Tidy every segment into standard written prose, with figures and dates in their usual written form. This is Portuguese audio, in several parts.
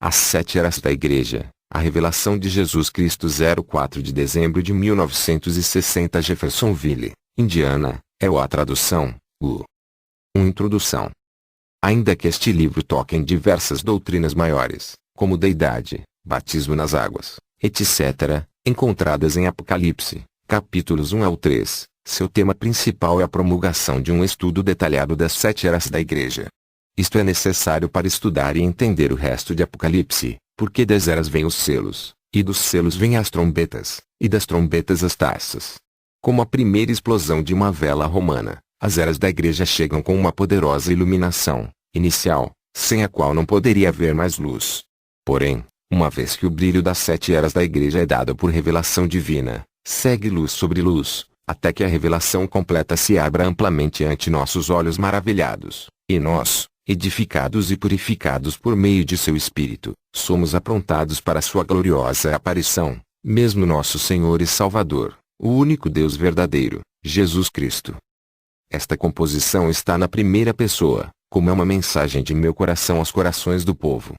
As sete eras da Igreja. A revelação de Jesus Cristo. 04 de dezembro de 1960. Jeffersonville, Indiana, a tradução, Introdução. Ainda que este livro toque em diversas doutrinas maiores, como deidade, batismo nas águas, etc., encontradas em Apocalipse, capítulos 1 ao 3, seu tema principal é a promulgação de um estudo detalhado das sete eras da Igreja. Isto é necessário para estudar e entender o resto de Apocalipse, porque das eras vêm os selos, e dos selos vêm as trombetas, e das trombetas as taças. Como a primeira explosão de uma vela romana, as eras da Igreja chegam com uma poderosa iluminação inicial, sem a qual não poderia haver mais luz. Porém, uma vez que o brilho das sete eras da Igreja é dado por revelação divina, segue luz sobre luz, até que a revelação completa se abra amplamente ante nossos olhos maravilhados, e nós, edificados e purificados por meio de seu Espírito, somos aprontados para sua gloriosa aparição, mesmo nosso Senhor e Salvador, o único Deus verdadeiro, Jesus Cristo. Esta composição está na primeira pessoa, como é uma mensagem de meu coração aos corações do povo.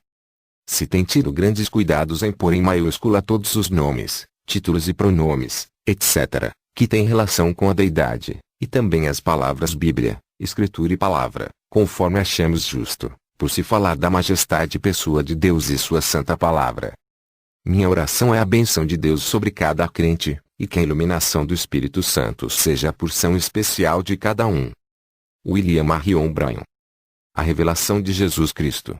Se tem tido grandes cuidados em pôr em maiúscula todos os nomes, títulos e pronomes, etc., que têm relação com a deidade, e também as palavras Bíblia, Escritura e Palavra, conforme achamos justo, por se falar da majestade e pessoa de Deus e sua santa palavra. Minha oração é a bênção de Deus sobre cada crente, e que a iluminação do Espírito Santo seja a porção especial de cada um. William Marion Branham. A revelação de Jesus Cristo.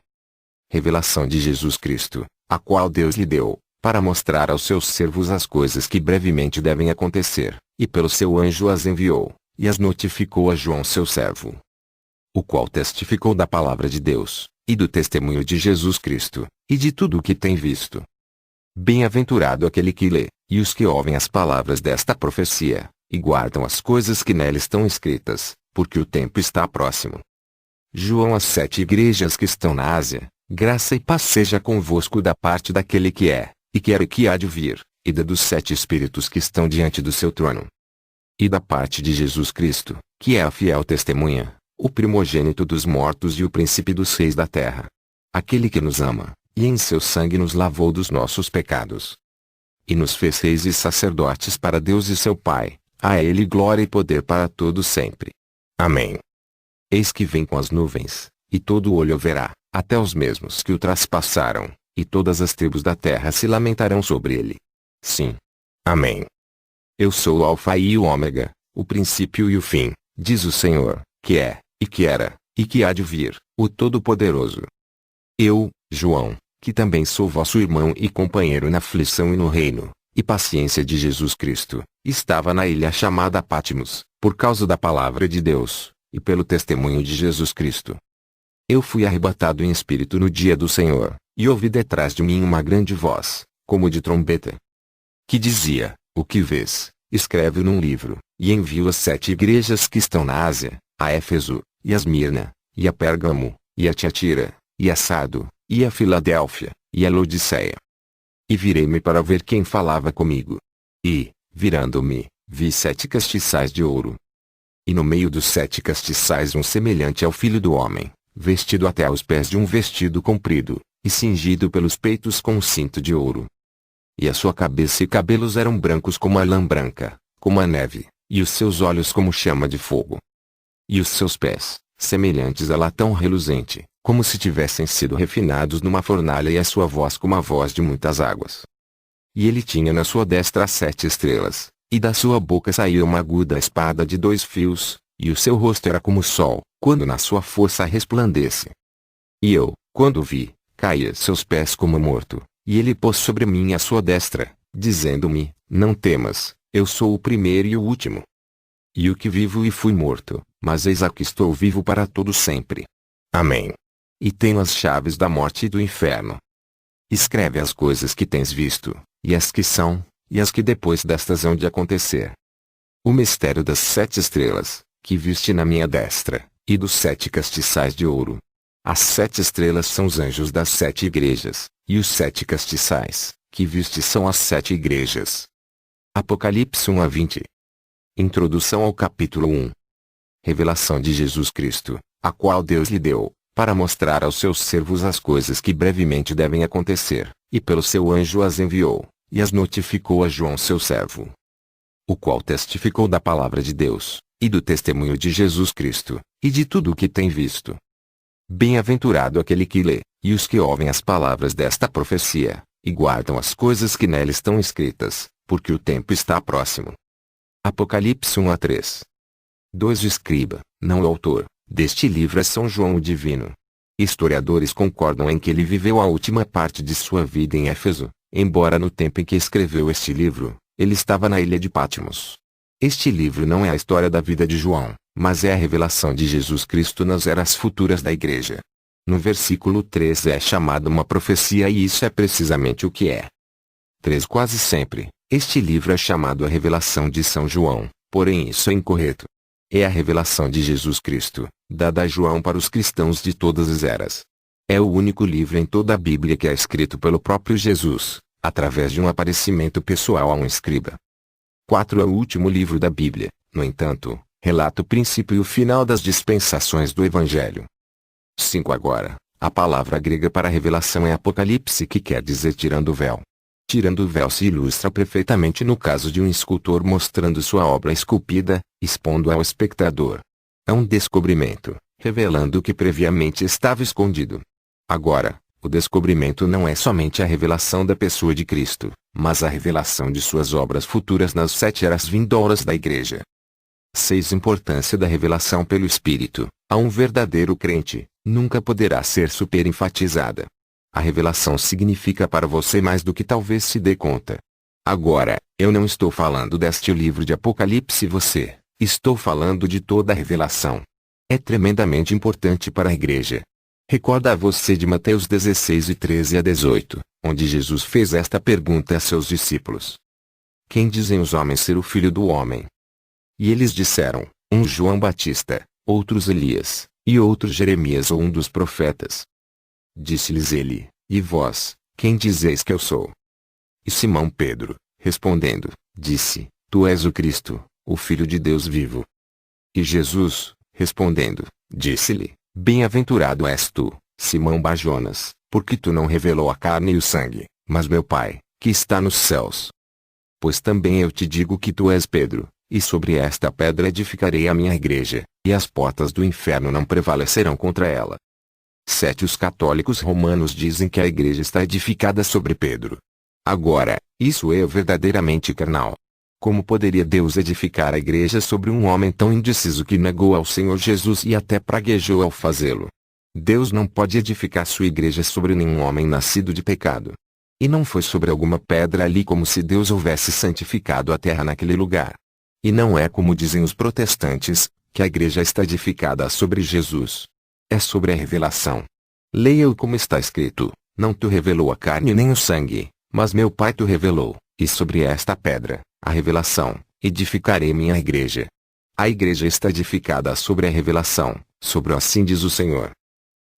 Revelação de Jesus Cristo, a qual Deus lhe deu, para mostrar aos seus servos as coisas que brevemente devem acontecer, e pelo seu anjo as enviou, e as notificou a João seu servo, o qual testificou da palavra de Deus, e do testemunho de Jesus Cristo, e de tudo o que tem visto. Bem-aventurado aquele que lê, e os que ouvem as palavras desta profecia, e guardam as coisas que nela estão escritas, porque o tempo está próximo. João às sete igrejas que estão na Ásia, graça e paz seja convosco da parte daquele que é, e que era e que há de vir, e da dos sete espíritos que estão diante do seu trono. E da parte de Jesus Cristo, que é a fiel testemunha, o primogênito dos mortos e o príncipe dos reis da terra. Aquele que nos ama, e em seu sangue nos lavou dos nossos pecados. E nos fez reis e sacerdotes para Deus e seu Pai, a ele glória e poder para todos sempre. Amém. Eis que vem com as nuvens, e todo olho verá, até os mesmos que o traspassaram, e todas as tribos da terra se lamentarão sobre ele. Sim. Amém. Eu sou o Alfa e o Ômega, o princípio e o fim, diz o Senhor, que é, e que era, e que há de vir, o Todo-Poderoso. Eu, João, que também sou vosso irmão e companheiro na aflição e no reino, e paciência de Jesus Cristo, estava na ilha chamada Patmos, por causa da palavra de Deus, e pelo testemunho de Jesus Cristo. Eu fui arrebatado em espírito no dia do Senhor, e ouvi detrás de mim uma grande voz, como de trombeta, que dizia: o que vês, escreve num livro, e envia às sete igrejas que estão na Ásia, a Éfeso, e a Esmirna, e a Pérgamo, e a Tiatira, e a Sardo, e a Filadélfia, e a Laodiceia. E virei-me para ver quem falava comigo. E, virando-me, vi sete castiçais de ouro. E no meio dos sete castiçais um semelhante ao Filho do Homem, vestido até aos pés de um vestido comprido, e cingido pelos peitos com um cinto de ouro. E a sua cabeça e cabelos eram brancos como a lã branca, como a neve, e os seus olhos como chama de fogo. E os seus pés, semelhantes a latão reluzente, como se tivessem sido refinados numa fornalha, e a sua voz como a voz de muitas águas. E ele tinha na sua destra as sete estrelas, e da sua boca saía uma aguda espada de 2 fios, e o seu rosto era como o sol, quando na sua força resplandece. E eu, quando o vi, caí a seus pés como morto, e ele pôs sobre mim a sua destra, dizendo-me: não temas, eu sou o primeiro e o último. E o que vivo e fui morto, mas eis aqui estou vivo para todo sempre. Amém. E tenho as chaves da morte e do inferno. Escreve as coisas que tens visto, e as que são, e as que depois destas hão de acontecer. O mistério das 7 estrelas, que viste na minha destra, e dos 7 castiçais de ouro. As 7 estrelas são os anjos das 7 igrejas, e os 7 castiçais, que viste são as 7 igrejas. Apocalipse 1 a 20. Introdução ao capítulo 1. Revelação de Jesus Cristo, a qual Deus lhe deu, para mostrar aos seus servos as coisas que brevemente devem acontecer, e pelo seu anjo as enviou, e as notificou a João seu servo, o qual testificou da palavra de Deus, e do testemunho de Jesus Cristo, e de tudo o que tem visto. Bem-aventurado aquele que lê, e os que ouvem as palavras desta profecia, e guardam as coisas que nela estão escritas, porque o tempo está próximo. Apocalipse 1-3. 2. O escriba, não o autor, deste livro é São João o Divino. Historiadores concordam em que ele viveu a última parte de sua vida em Éfeso, embora no tempo em que escreveu este livro, ele estava na ilha de Patmos. Este livro não é a história da vida de João, mas é a revelação de Jesus Cristo nas eras futuras da Igreja. No versículo 3 é chamada uma profecia e isso é precisamente o que é. 3. Quase sempre, este livro é chamado a revelação de São João, porém isso é incorreto. É a revelação de Jesus Cristo, dada a João para os cristãos de todas as eras. É o único livro em toda a Bíblia que é escrito pelo próprio Jesus, através de um aparecimento pessoal a um escriba. 4. É o último livro da Bíblia, no entanto, relata o princípio e o final das dispensações do Evangelho. 5. Agora, a palavra grega para revelação é Apocalipse, que quer dizer tirando o véu. Tirando o véu se ilustra perfeitamente no caso de um escultor mostrando sua obra esculpida, expondo ao espectador. É um descobrimento, revelando o que previamente estava escondido. Agora, o descobrimento não é somente a revelação da pessoa de Cristo, mas a revelação de suas obras futuras nas 7 eras vindouras da Igreja. 6. Importância da revelação pelo Espírito. A um verdadeiro crente, nunca poderá ser superenfatizada. A revelação significa para você mais do que talvez se dê conta. Agora, eu não estou falando deste livro de Apocalipse estou falando de toda a revelação. É tremendamente importante para a Igreja. Recorda a você de Mateus 16:13-18, onde Jesus fez esta pergunta a seus discípulos. Quem dizem os homens ser o Filho do Homem? E eles disseram, uns João Batista, outros Elias, e outros Jeremias ou um dos profetas. Disse-lhes ele, e vós, quem dizeis que eu sou? E Simão Pedro, respondendo, disse, Tu és o Cristo, o Filho de Deus vivo. E Jesus, respondendo, disse-lhe, Bem-aventurado és tu, Simão Bar-Jonas, porque tu não revelou a carne e o sangue, mas meu Pai, que está nos céus. Pois também eu te digo que tu és Pedro, e sobre esta pedra edificarei a minha igreja, e as portas do inferno não prevalecerão contra ela. 7. Os católicos romanos dizem que a igreja está edificada sobre Pedro. Agora, isso é verdadeiramente carnal. Como poderia Deus edificar a igreja sobre um homem tão indeciso que negou ao Senhor Jesus e até praguejou ao fazê-lo? Deus não pode edificar sua igreja sobre nenhum homem nascido de pecado. E não foi sobre alguma pedra ali como se Deus houvesse santificado a terra naquele lugar. E não é como dizem os protestantes, que a igreja está edificada sobre Jesus. É sobre a revelação. Leia-o como está escrito, não tu revelou a carne nem o sangue, mas meu Pai tu revelou, e sobre esta pedra, a revelação, edificarei minha igreja. A igreja está edificada sobre a revelação, sobre o assim diz o Senhor.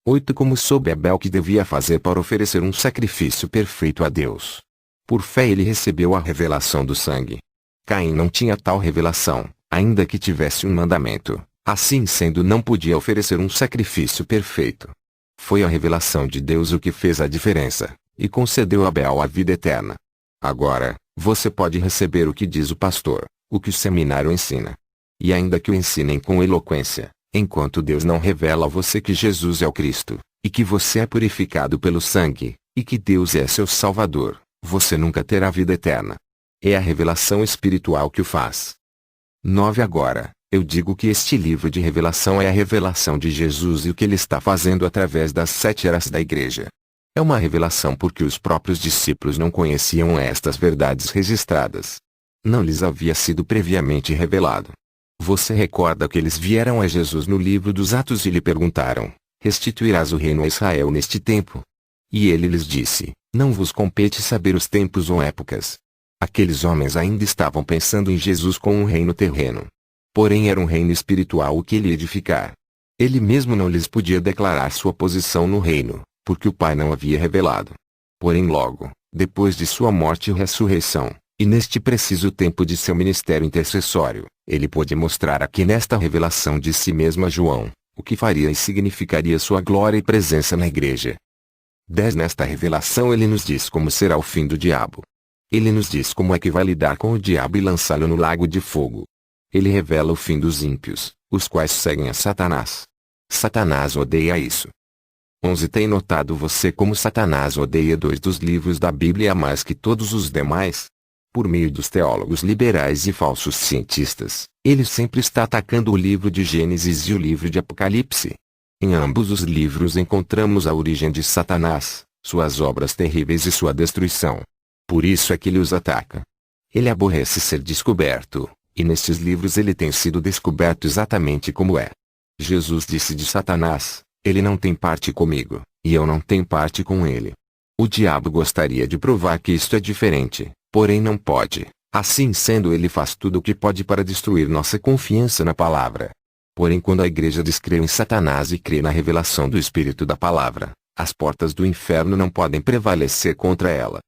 8. Como soube Abel que devia fazer para oferecer um sacrifício perfeito a Deus. Por fé ele recebeu a revelação do sangue. Caim não tinha tal revelação, ainda que tivesse um mandamento, assim sendo não podia oferecer um sacrifício perfeito. Foi a revelação de Deus o que fez a diferença, e concedeu a Abel a vida eterna. Agora, você pode receber o que diz o pastor, o que o seminário ensina. E ainda que o ensinem com eloquência, enquanto Deus não revela a você que Jesus é o Cristo, e que você é purificado pelo sangue, e que Deus é seu Salvador, você nunca terá vida eterna. É a revelação espiritual que o faz. 9. Agora, eu digo que este livro de revelação é a revelação de Jesus e o que ele está fazendo através das 7 eras da igreja. É uma revelação porque os próprios discípulos não conheciam estas verdades registradas. Não lhes havia sido previamente revelado. Você recorda que eles vieram a Jesus no livro dos Atos e lhe perguntaram, restituirás o reino a Israel neste tempo? E ele lhes disse, não vos compete saber os tempos ou épocas. Aqueles homens ainda estavam pensando em Jesus com um reino terreno. Porém era um reino espiritual o que ele ia edificar. Ele mesmo não lhes podia declarar sua posição no reino, porque o Pai não havia revelado. Porém logo, depois de sua morte e ressurreição, e neste preciso tempo de seu ministério intercessório, ele pôde mostrar aqui nesta revelação de si mesmo a João, o que faria e significaria sua glória e presença na igreja. 10. Nesta revelação ele nos diz como será o fim do diabo. Ele nos diz como é que vai lidar com o diabo e lançá-lo no lago de fogo. Ele revela o fim dos ímpios, os quais seguem a Satanás. Satanás odeia isso. 11. Tem notado você como Satanás odeia 2 dos livros da Bíblia mais que todos os demais? Por meio dos teólogos liberais e falsos cientistas, ele sempre está atacando o livro de Gênesis e o livro de Apocalipse. Em ambos os livros encontramos a origem de Satanás, suas obras terríveis e sua destruição. Por isso é que ele os ataca. Ele aborrece ser descoberto, e nestes livros ele tem sido descoberto exatamente como é. Jesus disse de Satanás: ele não tem parte comigo, e eu não tenho parte com ele. O diabo gostaria de provar que isto é diferente, porém não pode. Assim sendo, ele faz tudo o que pode para destruir nossa confiança na palavra. Porém, quando a igreja descrê em Satanás e crê na revelação do Espírito da palavra, as portas do inferno não podem prevalecer contra ela.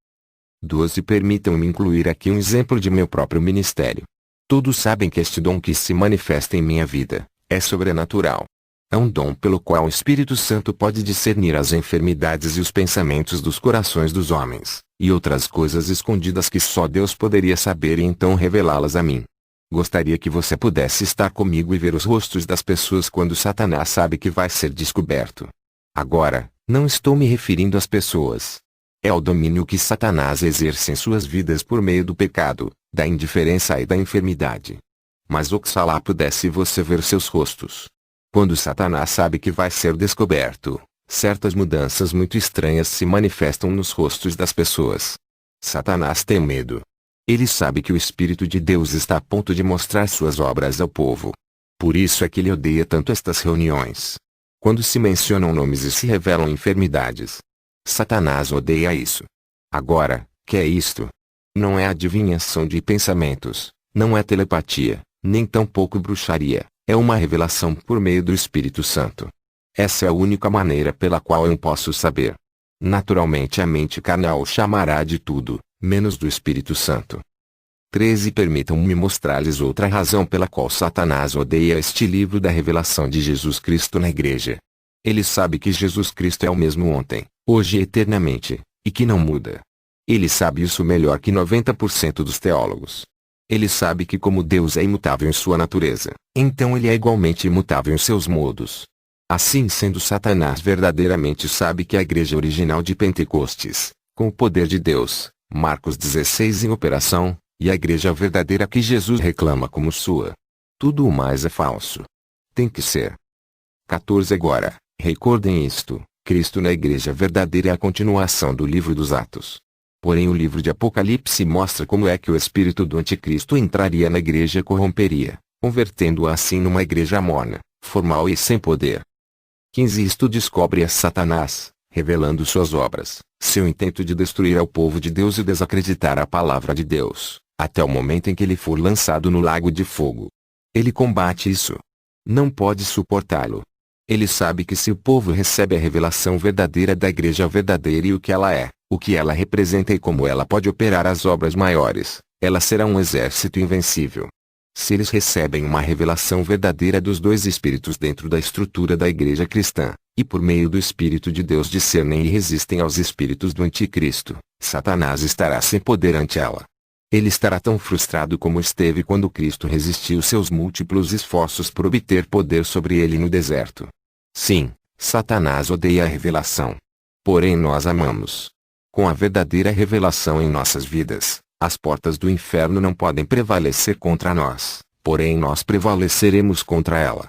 12. Permitam-me incluir aqui um exemplo de meu próprio ministério. Todos sabem que este dom que se manifesta em minha vida é sobrenatural. É um dom pelo qual o Espírito Santo pode discernir as enfermidades e os pensamentos dos corações dos homens, e outras coisas escondidas que só Deus poderia saber e então revelá-las a mim. Gostaria que você pudesse estar comigo e ver os rostos das pessoas quando Satanás sabe que vai ser descoberto. Agora, não estou me referindo às pessoas. É ao domínio que Satanás exerce em suas vidas por meio do pecado, da indiferença e da enfermidade. Mas oxalá pudesse você ver seus rostos. Quando Satanás sabe que vai ser descoberto, certas mudanças muito estranhas se manifestam nos rostos das pessoas. Satanás tem medo. Ele sabe que o Espírito de Deus está a ponto de mostrar suas obras ao povo. Por isso é que ele odeia tanto estas reuniões. Quando se mencionam nomes e se revelam enfermidades, Satanás odeia isso. Agora, que é isto? Não é adivinhação de pensamentos, não é telepatia, nem tampouco bruxaria, é uma revelação por meio do Espírito Santo. Essa é a única maneira pela qual eu posso saber. Naturalmente a mente carnal chamará de tudo, menos do Espírito Santo. 13. Permitam-me mostrar-lhes outra razão pela qual Satanás odeia este livro da revelação de Jesus Cristo na igreja. Ele sabe que Jesus Cristo é o mesmo ontem, hoje e eternamente, e que não muda. Ele sabe isso melhor que 90% dos teólogos. Ele sabe que como Deus é imutável em sua natureza, então ele é igualmente imutável em seus modos. Assim sendo, Satanás verdadeiramente sabe que a igreja original de Pentecostes, com o poder de Deus, Marcos 16 em operação, e a igreja verdadeira que Jesus reclama como sua. Tudo o mais é falso. Tem que ser. 14. Agora, recordem isto, Cristo na igreja verdadeira é a continuação do livro dos Atos. Porém o livro de Apocalipse mostra como é que o espírito do anticristo entraria na igreja e corromperia, convertendo-a assim numa igreja morna, formal e sem poder. 15. Isto descobre a Satanás, revelando suas obras, seu intento de destruir ao povo de Deus e desacreditar a palavra de Deus, até o momento em que ele for lançado no lago de fogo. Ele combate isso. Não pode suportá-lo. Ele sabe que se o povo recebe a revelação verdadeira da igreja verdadeira e o que ela é, o que ela representa e como ela pode operar as obras maiores, ela será um exército invencível. Se eles recebem uma revelação verdadeira dos dois espíritos dentro da estrutura da igreja cristã, e por meio do Espírito de Deus discernem e resistem aos espíritos do anticristo, Satanás estará sem poder ante ela. Ele estará tão frustrado como esteve quando Cristo resistiu seus múltiplos esforços por obter poder sobre ele no deserto. Sim, Satanás odeia a revelação. Porém nós amamos. Com a verdadeira revelação em nossas vidas, as portas do inferno não podem prevalecer contra nós, porém nós prevaleceremos contra ela.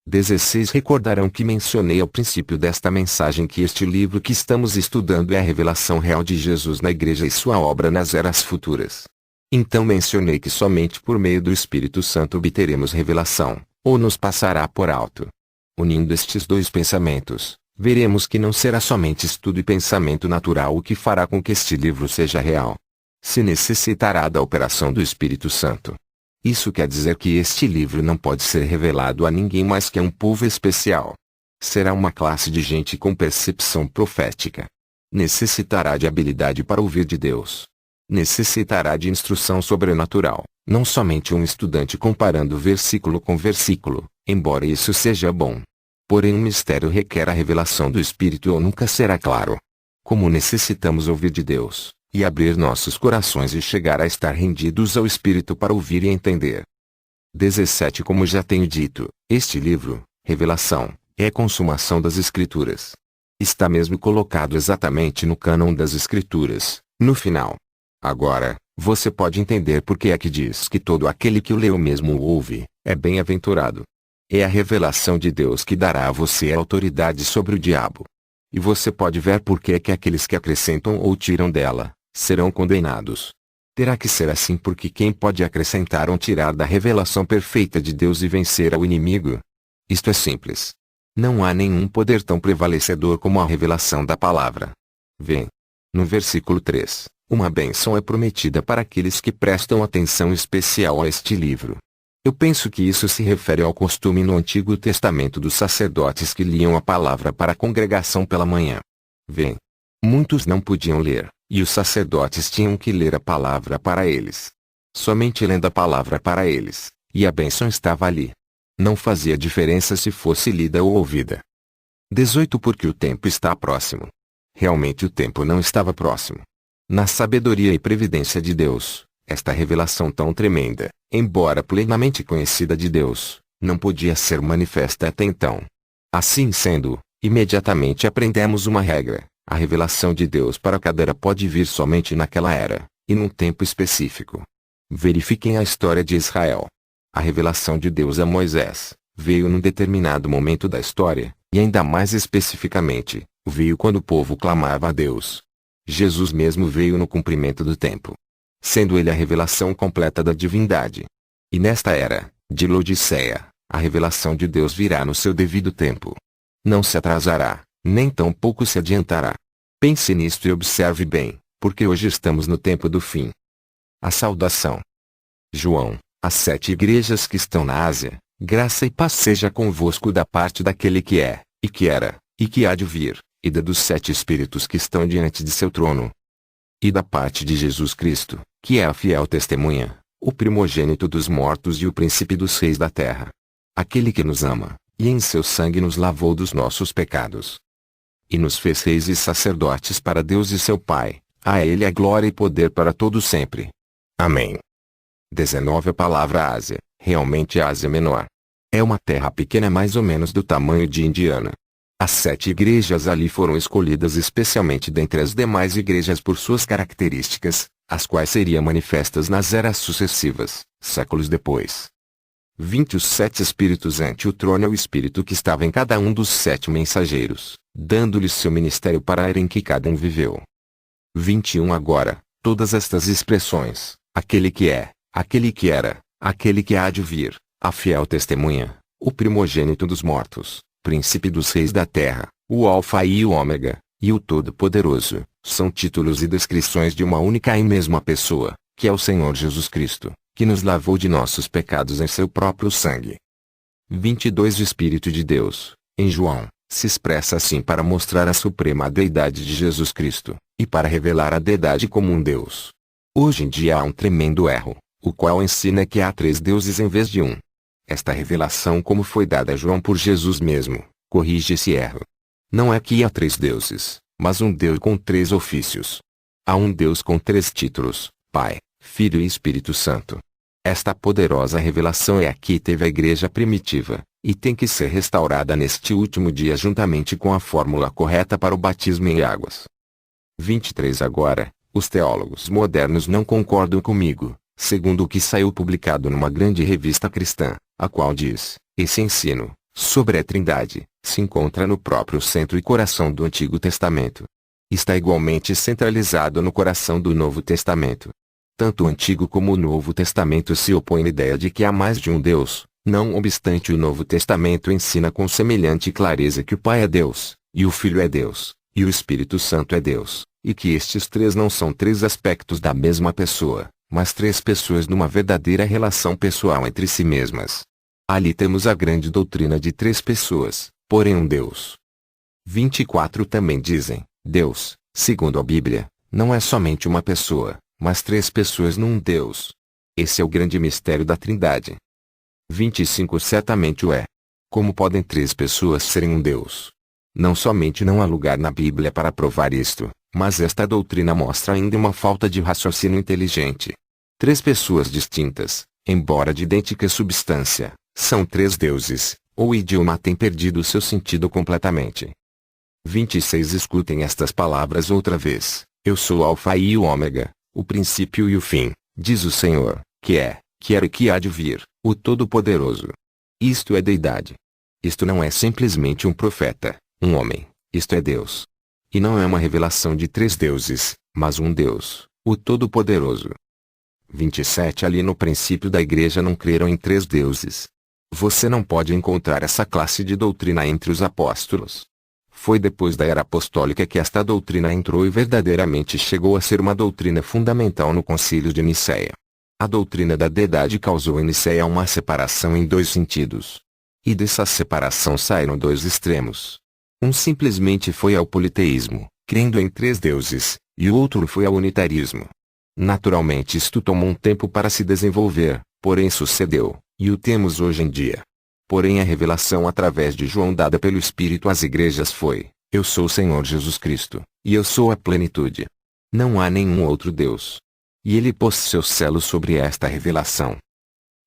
16. Recordarão que mencionei ao princípio desta mensagem que este livro que estamos estudando é a revelação real de Jesus na igreja e sua obra nas eras futuras. Então mencionei que somente por meio do Espírito Santo obteremos revelação, ou nos passará por alto. Unindo estes dois pensamentos, veremos que não será somente estudo e pensamento natural o que fará com que este livro seja real. Se necessitará da operação do Espírito Santo. Isso quer dizer que este livro não pode ser revelado a ninguém mais que a um povo especial. Será uma classe de gente com percepção profética. Necessitará de habilidade para ouvir de Deus. Necessitará de instrução sobrenatural, não somente um estudante comparando versículo com versículo, embora isso seja bom. Porém um mistério requer a revelação do Espírito ou nunca será claro. Como necessitamos ouvir de Deus, e abrir nossos corações e chegar a estar rendidos ao Espírito para ouvir e entender. 17 Como já tenho dito, este livro, Revelação, é a consumação das Escrituras. Está mesmo colocado exatamente no cânon das Escrituras, no final. Agora, você pode entender por que é que diz que todo aquele que o lê ou mesmo o ouve, é bem-aventurado. É a revelação de Deus que dará a você a autoridade sobre o diabo. E você pode ver por que é que aqueles que acrescentam ou tiram dela, serão condenados. Terá que ser assim porque quem pode acrescentar ou tirar da revelação perfeita de Deus e vencer ao inimigo? Isto é simples. Não há nenhum poder tão prevalecedor como a revelação da palavra. Vê. No versículo 3, uma bênção é prometida para aqueles que prestam atenção especial a este livro. Eu penso que isso se refere ao costume no Antigo Testamento dos sacerdotes que liam a palavra para a congregação pela manhã. Vê. Muitos não podiam ler, e os sacerdotes tinham que ler a palavra para eles. Somente lendo a palavra para eles, e a bênção estava ali. Não fazia diferença se fosse lida ou ouvida. 18 Porque o tempo está próximo. Realmente o tempo não estava próximo. Na sabedoria e previdência de Deus, esta revelação tão tremenda, embora plenamente conhecida de Deus, não podia ser manifesta até então. Assim sendo, imediatamente aprendemos uma regra: a revelação de Deus para cada era pode vir somente naquela era, e num tempo específico. Verifiquem a história de Israel. A revelação de Deus a Moisés veio num determinado momento da história, e ainda mais especificamente, veio quando o povo clamava a Deus. Jesus mesmo veio no cumprimento do tempo, sendo ele a revelação completa da divindade. E nesta era, de Laodiceia, a revelação de Deus virá no seu devido tempo. Não se atrasará, nem tampouco se adiantará. Pense nisto e observe bem, porque hoje estamos no tempo do fim. A saudação. João, as 7 igrejas que estão na Ásia, graça e paz seja convosco da parte daquele que é, e que era, e que há de vir, e da dos 7 Espíritos que estão diante de seu trono. E da parte de Jesus Cristo, que é a fiel testemunha, o primogênito dos mortos e o príncipe dos reis da terra. Aquele que nos ama, e em seu sangue nos lavou dos nossos pecados. E nos fez reis e sacerdotes para Deus e seu Pai, a ele a glória e poder para todo sempre. Amém. 19 A palavra Ásia, realmente Ásia Menor. É uma terra pequena mais ou menos do tamanho de Indiana. As 7 igrejas ali foram escolhidas especialmente dentre as demais igrejas por suas características, as quais seriam manifestas nas eras sucessivas, séculos depois. 20 Os 7 Espíritos ante o trono é o Espírito que estava em cada um dos 7 mensageiros, dando-lhes seu ministério para a era em que cada um viveu. 21 Agora, todas estas expressões, aquele que é, aquele que era, aquele que há de vir, a fiel testemunha, o primogênito dos mortos, príncipe dos reis da terra, o Alfa e o Ômega, e o Todo-Poderoso, são títulos e descrições de uma única e mesma pessoa, que é o Senhor Jesus Cristo, que nos lavou de nossos pecados em seu próprio sangue. 22 O Espírito de Deus, em João, se expressa assim para mostrar a suprema deidade de Jesus Cristo, e para revelar a deidade como um Deus. Hoje em dia há um tremendo erro, o qual ensina que há 3 deuses em vez de um. Esta revelação, como foi dada a João por Jesus mesmo, corrige esse erro. Não é que há 3 deuses, mas um Deus com 3 ofícios. Há um Deus com 3 títulos, Pai, Filho e Espírito Santo. Esta poderosa revelação é a que teve a igreja primitiva, e tem que ser restaurada neste último dia juntamente com a fórmula correta para o batismo em águas. 23 Agora, os teólogos modernos não concordam comigo, segundo o que saiu publicado numa grande revista cristã, a qual diz: esse ensino, sobre a Trindade, se encontra no próprio centro e coração do Antigo Testamento. Está igualmente centralizado no coração do Novo Testamento. Tanto o Antigo como o Novo Testamento se opõem à ideia de que há mais de um Deus, não obstante o Novo Testamento ensina com semelhante clareza que o Pai é Deus, e o Filho é Deus, e o Espírito Santo é Deus, e que estes 3 não são 3 aspectos da mesma pessoa, mas 3 pessoas numa verdadeira relação pessoal entre si mesmas. Ali temos a grande doutrina de 3 pessoas, porém um Deus. 24 Também dizem: Deus, segundo a Bíblia, não é somente uma pessoa, mas 3 pessoas num Deus. Esse é o grande mistério da Trindade. 25 Certamente o é. Como podem três pessoas serem um Deus? Não somente não há lugar na Bíblia para provar isto, mas esta doutrina mostra ainda uma falta de raciocínio inteligente. Três pessoas distintas, embora de idêntica substância, são três deuses, ou o idioma tem perdido seu sentido completamente. 26 Escutem estas palavras outra vez: Eu sou o Alfa e o Ômega, o princípio e o fim, diz o Senhor, que era e que há de vir, o Todo-Poderoso. Isto é deidade. Isto não é simplesmente um profeta, um homem, isto é Deus. E não é uma revelação de três deuses, mas um Deus, o Todo-Poderoso. 27 Ali no princípio da igreja não creram em três deuses. Você não pode encontrar essa classe de doutrina entre os apóstolos. Foi depois da era apostólica que esta doutrina entrou e verdadeiramente chegou a ser uma doutrina fundamental no Concílio de Nicéia. A doutrina da deidade causou em Nicéia uma separação em dois sentidos. E dessa separação saíram dois extremos. Um simplesmente foi ao politeísmo, crendo em três deuses, e o outro foi ao unitarismo. Naturalmente isto tomou um tempo para se desenvolver, porém sucedeu, e o temos hoje em dia. Porém a revelação através de João dada pelo Espírito às igrejas foi: Eu sou o Senhor Jesus Cristo, e eu sou a plenitude. Não há nenhum outro Deus. E ele pôs seus selos sobre esta revelação.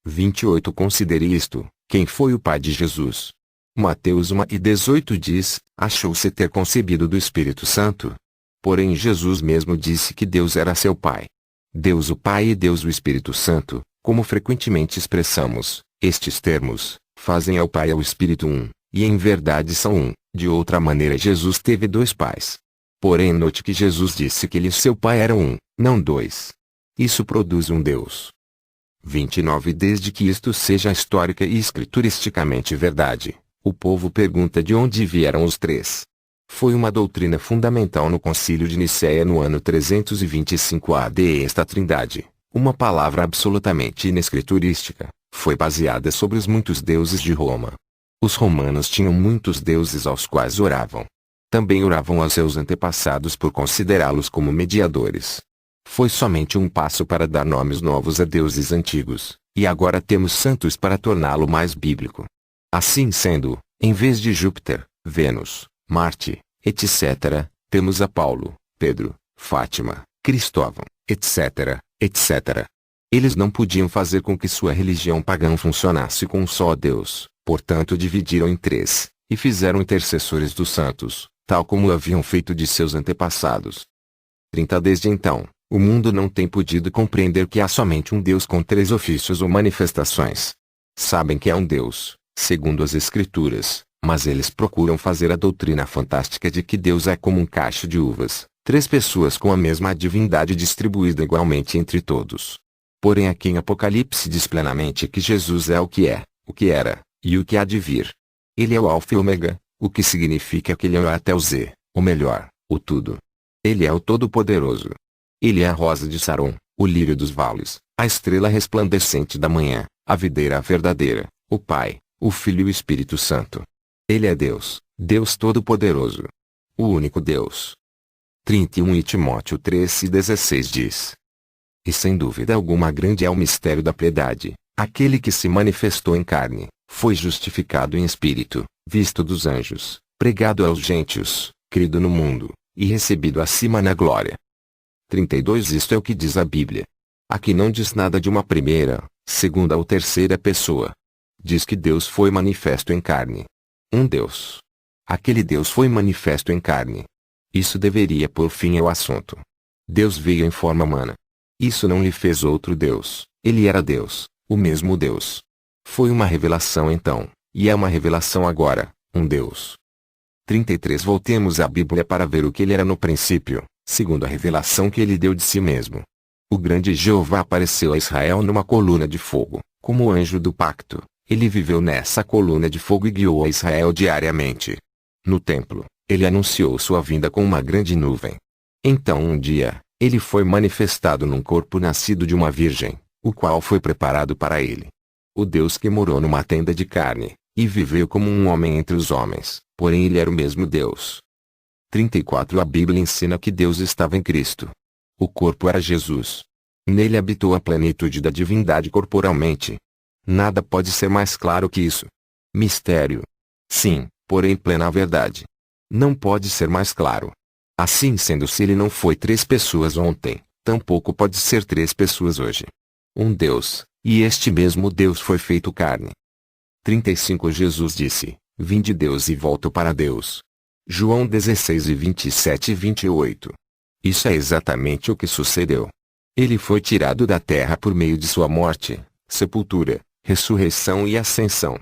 28 Considere isto: quem foi o pai de Jesus? Mateus 1:18 diz: Achou-se ter concebido do Espírito Santo. Porém Jesus mesmo disse que Deus era seu pai. Deus o Pai e Deus o Espírito Santo, como frequentemente expressamos, estes termos, fazem ao Pai e ao Espírito um, e em verdade são um. De outra maneira Jesus teve dois pais. Porém note que Jesus disse que ele e seu pai eram um, não dois. Isso produz um Deus. 29 Desde que isto seja histórica e escrituristicamente verdade, o povo pergunta de onde vieram os três. Foi uma doutrina fundamental no Concílio de Nicéia no ano 325 AD. Esta trindade, uma palavra absolutamente inescriturística, foi baseada sobre os muitos deuses de Roma. Os romanos tinham muitos deuses aos quais oravam. Também oravam aos seus antepassados por considerá-los como mediadores. Foi somente um passo para dar nomes novos a deuses antigos, e agora temos santos para torná-lo mais bíblico. Assim sendo, em vez de Júpiter, Vênus, Marte, etc., temos a Paulo, Pedro, Fátima, Cristóvão, etc., etc. Eles não podiam fazer com que sua religião pagã funcionasse com um só Deus, portanto dividiram em três, e fizeram intercessores dos santos, tal como haviam feito de seus antepassados. 30 Desde então, o mundo não tem podido compreender que há somente um Deus com três ofícios ou manifestações. Sabem que há um Deus, segundo as Escrituras, mas eles procuram fazer a doutrina fantástica de que Deus é como um cacho de uvas, três pessoas com a mesma divindade distribuída igualmente entre todos. Porém aqui em Apocalipse diz plenamente que Jesus é o que era, e o que há de vir. Ele é o Alfa e Ômega, o que significa que ele é o A até o Z, ou melhor, o tudo. Ele é o Todo-Poderoso. Ele é a rosa de Saron, o lírio dos vales, a estrela resplandecente da manhã, a videira verdadeira, o Pai, o Filho e o Espírito Santo. Ele é Deus, Deus Todo-Poderoso. O único Deus. 31 E Timóteo 3:16 diz: E sem dúvida alguma grande é o mistério da piedade, aquele que se manifestou em carne, foi justificado em espírito, visto dos anjos, pregado aos gentios, crido no mundo, e recebido acima na glória. 32 Isto é o que diz a Bíblia. Aqui não diz nada de uma primeira, segunda ou terceira pessoa. Diz que Deus foi manifesto em carne. Um Deus. Aquele Deus foi manifesto em carne. Isso deveria pôr fim ao assunto. Deus veio em forma humana. Isso não lhe fez outro Deus, ele era Deus, o mesmo Deus. Foi uma revelação então, e é uma revelação agora, um Deus. 33 Voltemos à Bíblia para ver o que ele era no princípio, segundo a revelação que ele deu de si mesmo. O grande Jeová apareceu a Israel numa coluna de fogo, como anjo do pacto. Ele viveu nessa coluna de fogo e guiou a Israel diariamente. No templo, ele anunciou sua vinda com uma grande nuvem. Então um dia, ele foi manifestado num corpo nascido de uma virgem, o qual foi preparado para ele. O Deus que morou numa tenda de carne, e viveu como um homem entre os homens, porém ele era o mesmo Deus. 34 A Bíblia ensina que Deus estava em Cristo. O corpo era Jesus. Nele habitou a plenitude da divindade corporalmente. Nada pode ser mais claro que isso. Mistério. Sim, porém plena verdade. Não pode ser mais claro. Assim sendo, se ele não foi 3 pessoas ontem, tampouco pode ser 3 pessoas hoje. Um Deus, e este mesmo Deus foi feito carne. 35 Jesus disse, vim de Deus e volto para Deus. João 16 e 27 e 28. Isso é exatamente o que sucedeu. Ele foi tirado da terra por meio de sua morte, sepultura, ressurreição e ascensão.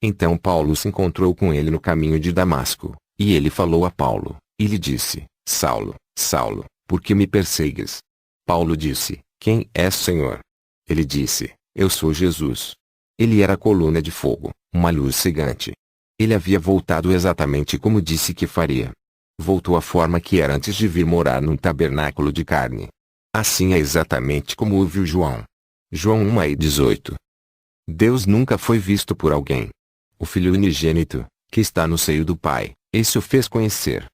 Então Paulo se encontrou com ele no caminho de Damasco, e ele falou a Paulo, e lhe disse, Saulo, Saulo, por que me persegues? Paulo disse, quem és, Senhor? Ele disse, eu sou Jesus. Ele era a coluna de fogo, uma luz cegante. Ele havia voltado exatamente como disse que faria. Voltou à forma que era antes de vir morar num tabernáculo de carne. Assim é exatamente como o viu João. João 1:18. Deus nunca foi visto por alguém. O Filho unigênito, que está no seio do Pai, esse o fez conhecer.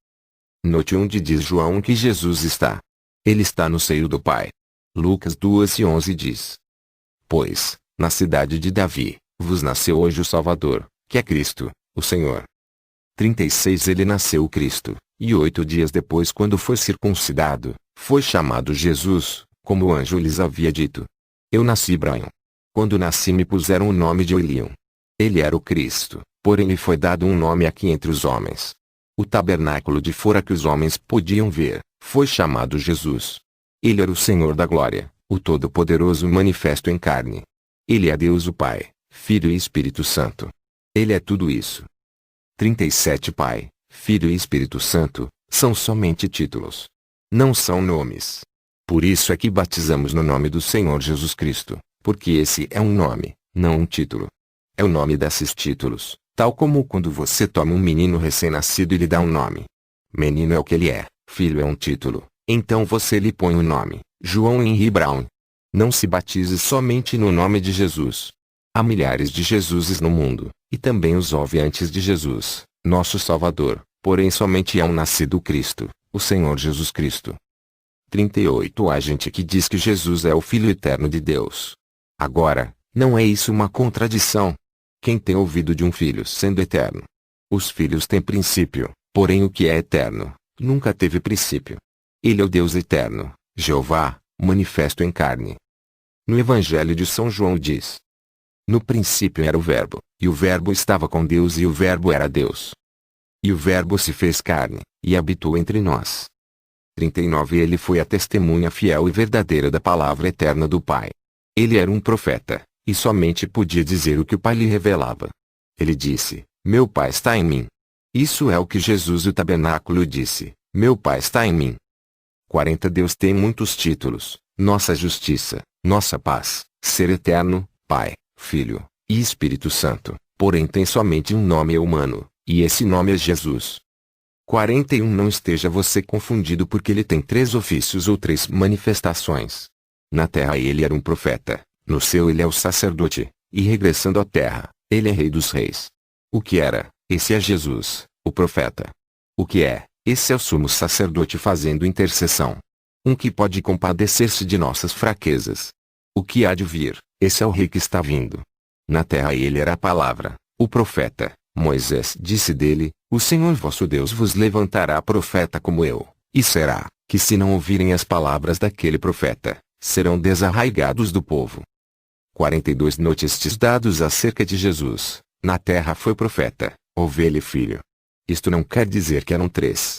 Note onde diz João que Jesus está. Ele está no seio do Pai. Lucas 2:11 diz. Pois, na cidade de Davi, vos nasceu hoje o Salvador, que é Cristo, o Senhor. 36 Ele nasceu o Cristo, e 8 dias depois, quando foi circuncidado, foi chamado Jesus, como o anjo lhes havia dito. Eu nasci Brian. Quando nasci me puseram o nome de Eliam. Ele era o Cristo, porém lhe foi dado um nome aqui entre os homens. O tabernáculo de fora que os homens podiam ver, foi chamado Jesus. Ele era o Senhor da glória, o Todo-Poderoso manifesto em carne. Ele é Deus o Pai, Filho e Espírito Santo. Ele é tudo isso. 37 Pai, Filho e Espírito Santo, são somente títulos. Não são nomes. Por isso é que batizamos no nome do Senhor Jesus Cristo, porque esse é um nome, não um título. É o nome desses títulos, tal como quando você toma um menino recém-nascido e lhe dá um nome. Menino é o que ele é, filho é um título, então você lhe põe o nome, João Henry Brown. Não se batize somente no nome de Jesus. Há milhares de Jesuses no mundo, e também os houve antes de Jesus, nosso Salvador, porém somente há um nascido Cristo, o Senhor Jesus Cristo. 38 Há gente que diz que Jesus é o Filho eterno de Deus. Agora, não é isso uma contradição? Quem tem ouvido de um filho sendo eterno? Os filhos têm princípio, porém o que é eterno, nunca teve princípio. Ele é o Deus eterno, Jeová, manifesto em carne. No Evangelho de São João diz: no princípio era o Verbo, e o Verbo estava com Deus e o Verbo era Deus. E o Verbo se fez carne, e habitou entre nós. 39 Ele foi a testemunha fiel e verdadeira da palavra eterna do Pai. Ele era um profeta, e somente podia dizer o que o Pai lhe revelava. Ele disse, meu Pai está em mim. Isso é o que Jesus o tabernáculo disse, meu Pai está em mim. 40 Deus tem muitos títulos, nossa justiça, nossa paz, ser eterno, Pai, Filho, e Espírito Santo, porém tem somente um nome humano, e esse nome é Jesus. 41 Não esteja você confundido porque ele tem 3 ofícios ou 3 manifestações. Na terra ele era um profeta, no céu ele é o sacerdote, e regressando à terra, ele é Rei dos Reis. O que era, esse é Jesus, o profeta. O que é, esse é o sumo sacerdote fazendo intercessão. Um que pode compadecer-se de nossas fraquezas. O que há de vir, esse é o Rei que está vindo. Na terra ele era a palavra, o profeta. Moisés disse dele, o Senhor vosso Deus vos levantará profeta como eu, e será, que se não ouvirem as palavras daquele profeta, serão desarraigados do povo. 42 Notes dados acerca de Jesus, na terra foi profeta, ovelha e filho. Isto não quer dizer que eram 3.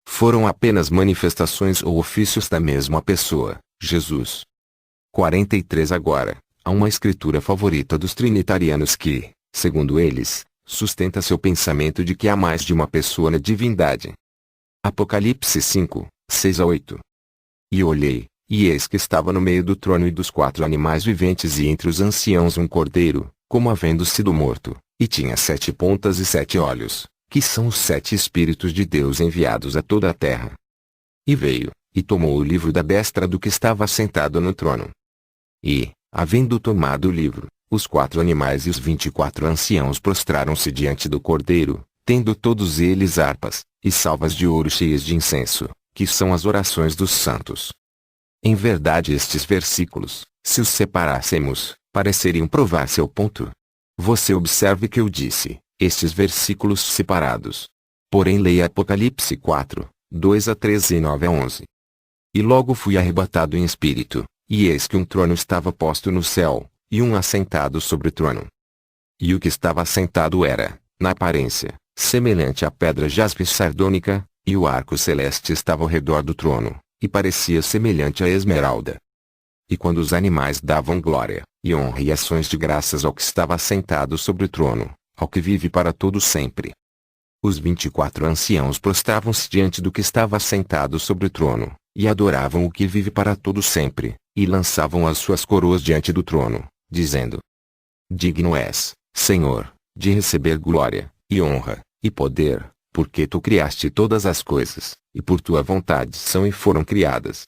Foram apenas manifestações ou ofícios da mesma pessoa, Jesus. 43 Agora, há uma escritura favorita dos trinitarianos que, segundo eles, sustenta seu pensamento de que há mais de uma pessoa na divindade. Apocalipse 5, 6-8. E olhei, e eis que estava no meio do trono e dos 4 animais viventes e entre os anciãos um cordeiro, como havendo sido morto, e tinha 7 pontas e 7 olhos, que são os 7 Espíritos de Deus enviados a toda a terra. E veio, e tomou o livro da destra do que estava sentado no trono. E, havendo tomado o livro, os 4 animais e os 24 anciãos prostraram-se diante do cordeiro, tendo todos eles harpas, e salvas de ouro cheias de incenso, que são as orações dos santos. Em verdade estes versículos, se os separássemos, pareceriam provar seu ponto. Você observe que eu disse, estes versículos separados. Porém leia Apocalipse 4, 2 a 13 e 9 a 11. E logo fui arrebatado em espírito, e eis que um trono estava posto no céu, e um assentado sobre o trono. E o que estava assentado era, na aparência, semelhante à pedra jaspe sardônica, e o arco celeste estava ao redor do trono, e parecia semelhante à esmeralda. E quando os animais davam glória, e honra e ações de graças ao que estava assentado sobre o trono, ao que vive para todo sempre. Os 24 anciãos prostravam-se diante do que estava assentado sobre o trono, e adoravam o que vive para todo sempre, e lançavam as suas coroas diante do trono, dizendo: Digno és, Senhor, de receber glória, e honra, e poder, porque tu criaste todas as coisas, e por tua vontade são e foram criadas.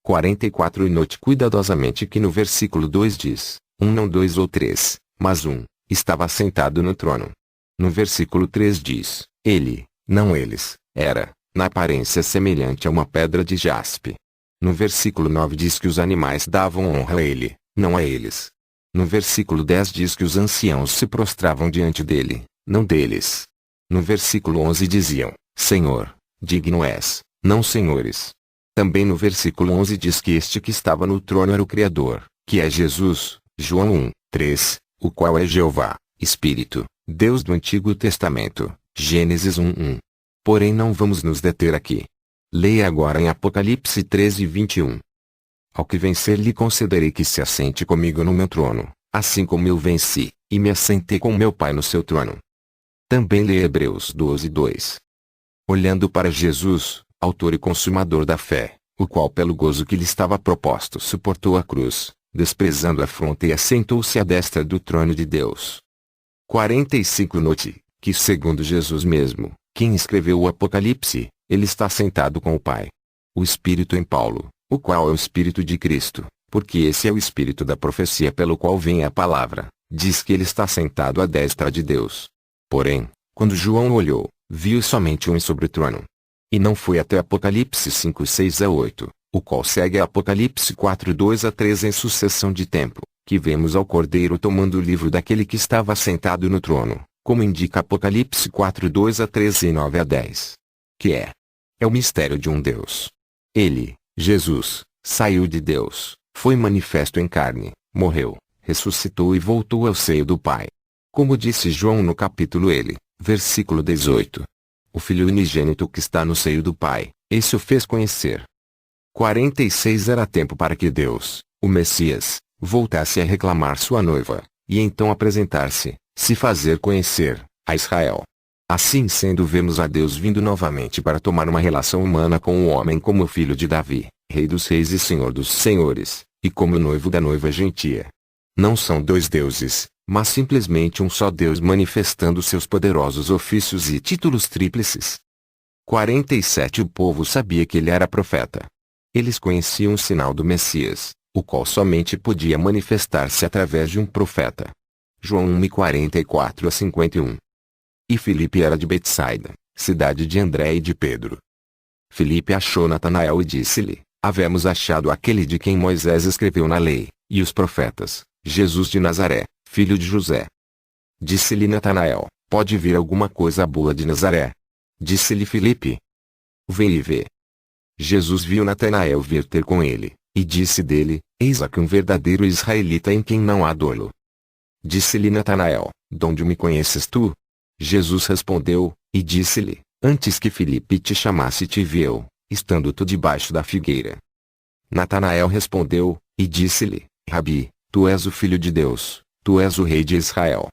44 E note cuidadosamente que no versículo 2 diz, não 2 ou 3, mas estava assentado no trono. No versículo 3 diz, ele, não eles, era, na aparência semelhante a uma pedra de jaspe. No versículo 9 diz que os animais davam honra a ele, não a eles. No versículo 10 diz que os anciãos se prostravam diante dele, não deles. No versículo 11 diziam, Senhor, digno és, não senhores. Também no versículo 11 diz que este que estava no trono era o Criador, que é Jesus, João 1, 3, o qual é Jeová, Espírito, Deus do Antigo Testamento, Gênesis 1, 1. Porém não vamos nos deter aqui. Leia agora em Apocalipse 13, 21. Ao que vencer lhe concederei que se assente comigo no meu trono, assim como eu venci, e me assentei com meu Pai no seu trono. Também leia Hebreus 12, 2. Olhando para Jesus, autor e consumador da fé, o qual pelo gozo que lhe estava proposto suportou a cruz, desprezando a afronta e assentou-se à destra do trono de Deus. 45 Note, que segundo Jesus mesmo, quem escreveu o Apocalipse, ele está sentado com o Pai. O Espírito em Paulo, o qual é o Espírito de Cristo, porque esse é o Espírito da profecia pelo qual vem a palavra, diz que ele está sentado à destra de Deus. Porém, quando João olhou, viu somente sobre o trono. E não foi até Apocalipse 5, 6 a 8, o qual segue a Apocalipse 4, 2 a 3 em sucessão de tempo, que vemos ao Cordeiro tomando o livro daquele que estava sentado no trono, como indica Apocalipse 4, 2 a 13 e 9 a 10. Que é o mistério de um Deus. Ele, Jesus, saiu de Deus, foi manifesto em carne, morreu, ressuscitou e voltou ao seio do Pai. Como disse João no capítulo versículo 18. O Filho unigênito que está no seio do Pai, esse o fez conhecer. 46 Era tempo para que Deus, o Messias, voltasse a reclamar sua noiva, e então apresentar-se, se fazer conhecer, a Israel. Assim sendo vemos a Deus vindo novamente para tomar uma relação humana com o homem como o filho de Davi, Rei dos reis e Senhor dos senhores, e como noivo da noiva gentia. Não são dois deuses, mas simplesmente um só Deus manifestando seus poderosos ofícios e títulos tríplices. 47 O povo sabia que ele era profeta. Eles conheciam o sinal do Messias, o qual somente podia manifestar-se através de um profeta. João 1, 44 a 51. E Filipe era de Betsaida, cidade de André e de Pedro. Filipe achou Natanael e disse-lhe, havemos achado aquele de quem Moisés escreveu na lei, e os profetas, Jesus de Nazaré, filho de José. Disse-lhe Natanael, pode vir alguma coisa boa de Nazaré? Disse-lhe Filipe, vem e vê. Jesus viu Natanael vir ter com ele, e disse dele, eis aqui um verdadeiro israelita em quem não há dolo. Disse-lhe Natanael, donde me conheces tu? Jesus respondeu, e disse-lhe, antes que Filipe te chamasse te vi eu, estando tu debaixo da figueira. Natanael respondeu, e disse-lhe, Rabi, tu és o Filho de Deus, tu és o Rei de Israel.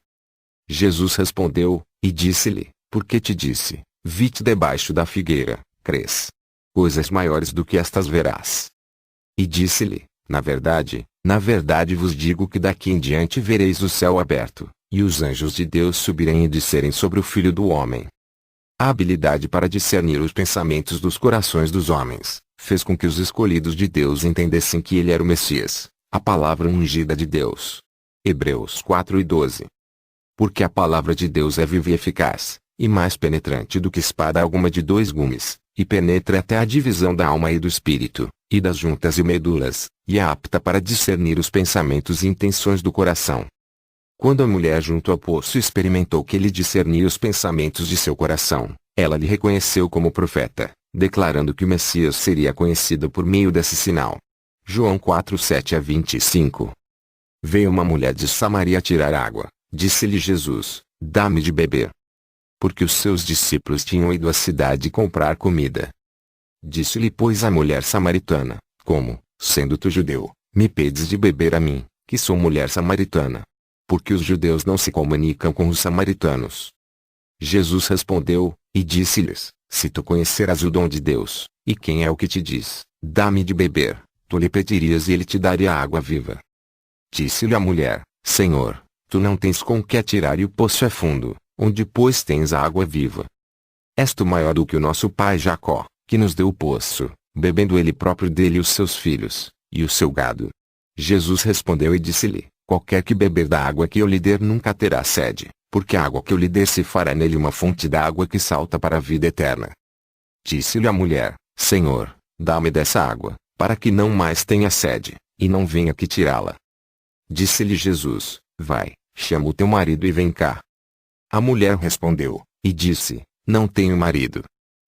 Jesus respondeu, e disse-lhe, porque te disse, vi-te debaixo da figueira, crês. Coisas maiores do que estas verás. E disse-lhe, na verdade vos digo que daqui em diante vereis o céu aberto, e os anjos de Deus subirem e descerem sobre o Filho do Homem. A habilidade para discernir os pensamentos dos corações dos homens, fez com que os escolhidos de Deus entendessem que ele era o Messias, a palavra ungida de Deus. Hebreus 4 e 12. Porque a palavra de Deus é viva e eficaz, e mais penetrante do que espada alguma de dois gumes, e penetra até a divisão da alma e do espírito, e das juntas e medulas, e é apta para discernir os pensamentos e intenções do coração. Quando a mulher junto ao poço experimentou que ele discernia os pensamentos de seu coração, ela lhe reconheceu como profeta, declarando que o Messias seria conhecido por meio desse sinal. João 4:7-25. Veio uma mulher de Samaria tirar água. Disse-lhe Jesus: dá-me de beber. Porque os seus discípulos tinham ido à cidade comprar comida. Disse-lhe pois a mulher samaritana: como, sendo tu judeu, me pedes de beber a mim, que sou mulher samaritana? Porque os judeus não se comunicam com os samaritanos. Jesus respondeu, e disse-lhes: se tu conheceras o dom de Deus, e quem é o que te diz, dá-me de beber, tu lhe pedirias e ele te daria água viva. Disse-lhe a mulher: Senhor, tu não tens com que atirar e o poço é fundo, onde pois tens a água viva? És tu maior do que o nosso pai Jacó, que nos deu o poço, bebendo ele próprio dele e os seus filhos, e o seu gado? Jesus respondeu e disse-lhe: qualquer que beber da água que eu lhe der nunca terá sede, porque a água que eu lhe der se fará nele uma fonte da água que salta para a vida eterna. Disse-lhe a mulher: Senhor, dá-me dessa água, para que não mais tenha sede, e não venha aqui tirá-la. Disse-lhe Jesus: vai, chama o teu marido e vem cá. A mulher respondeu, e disse: não tenho marido.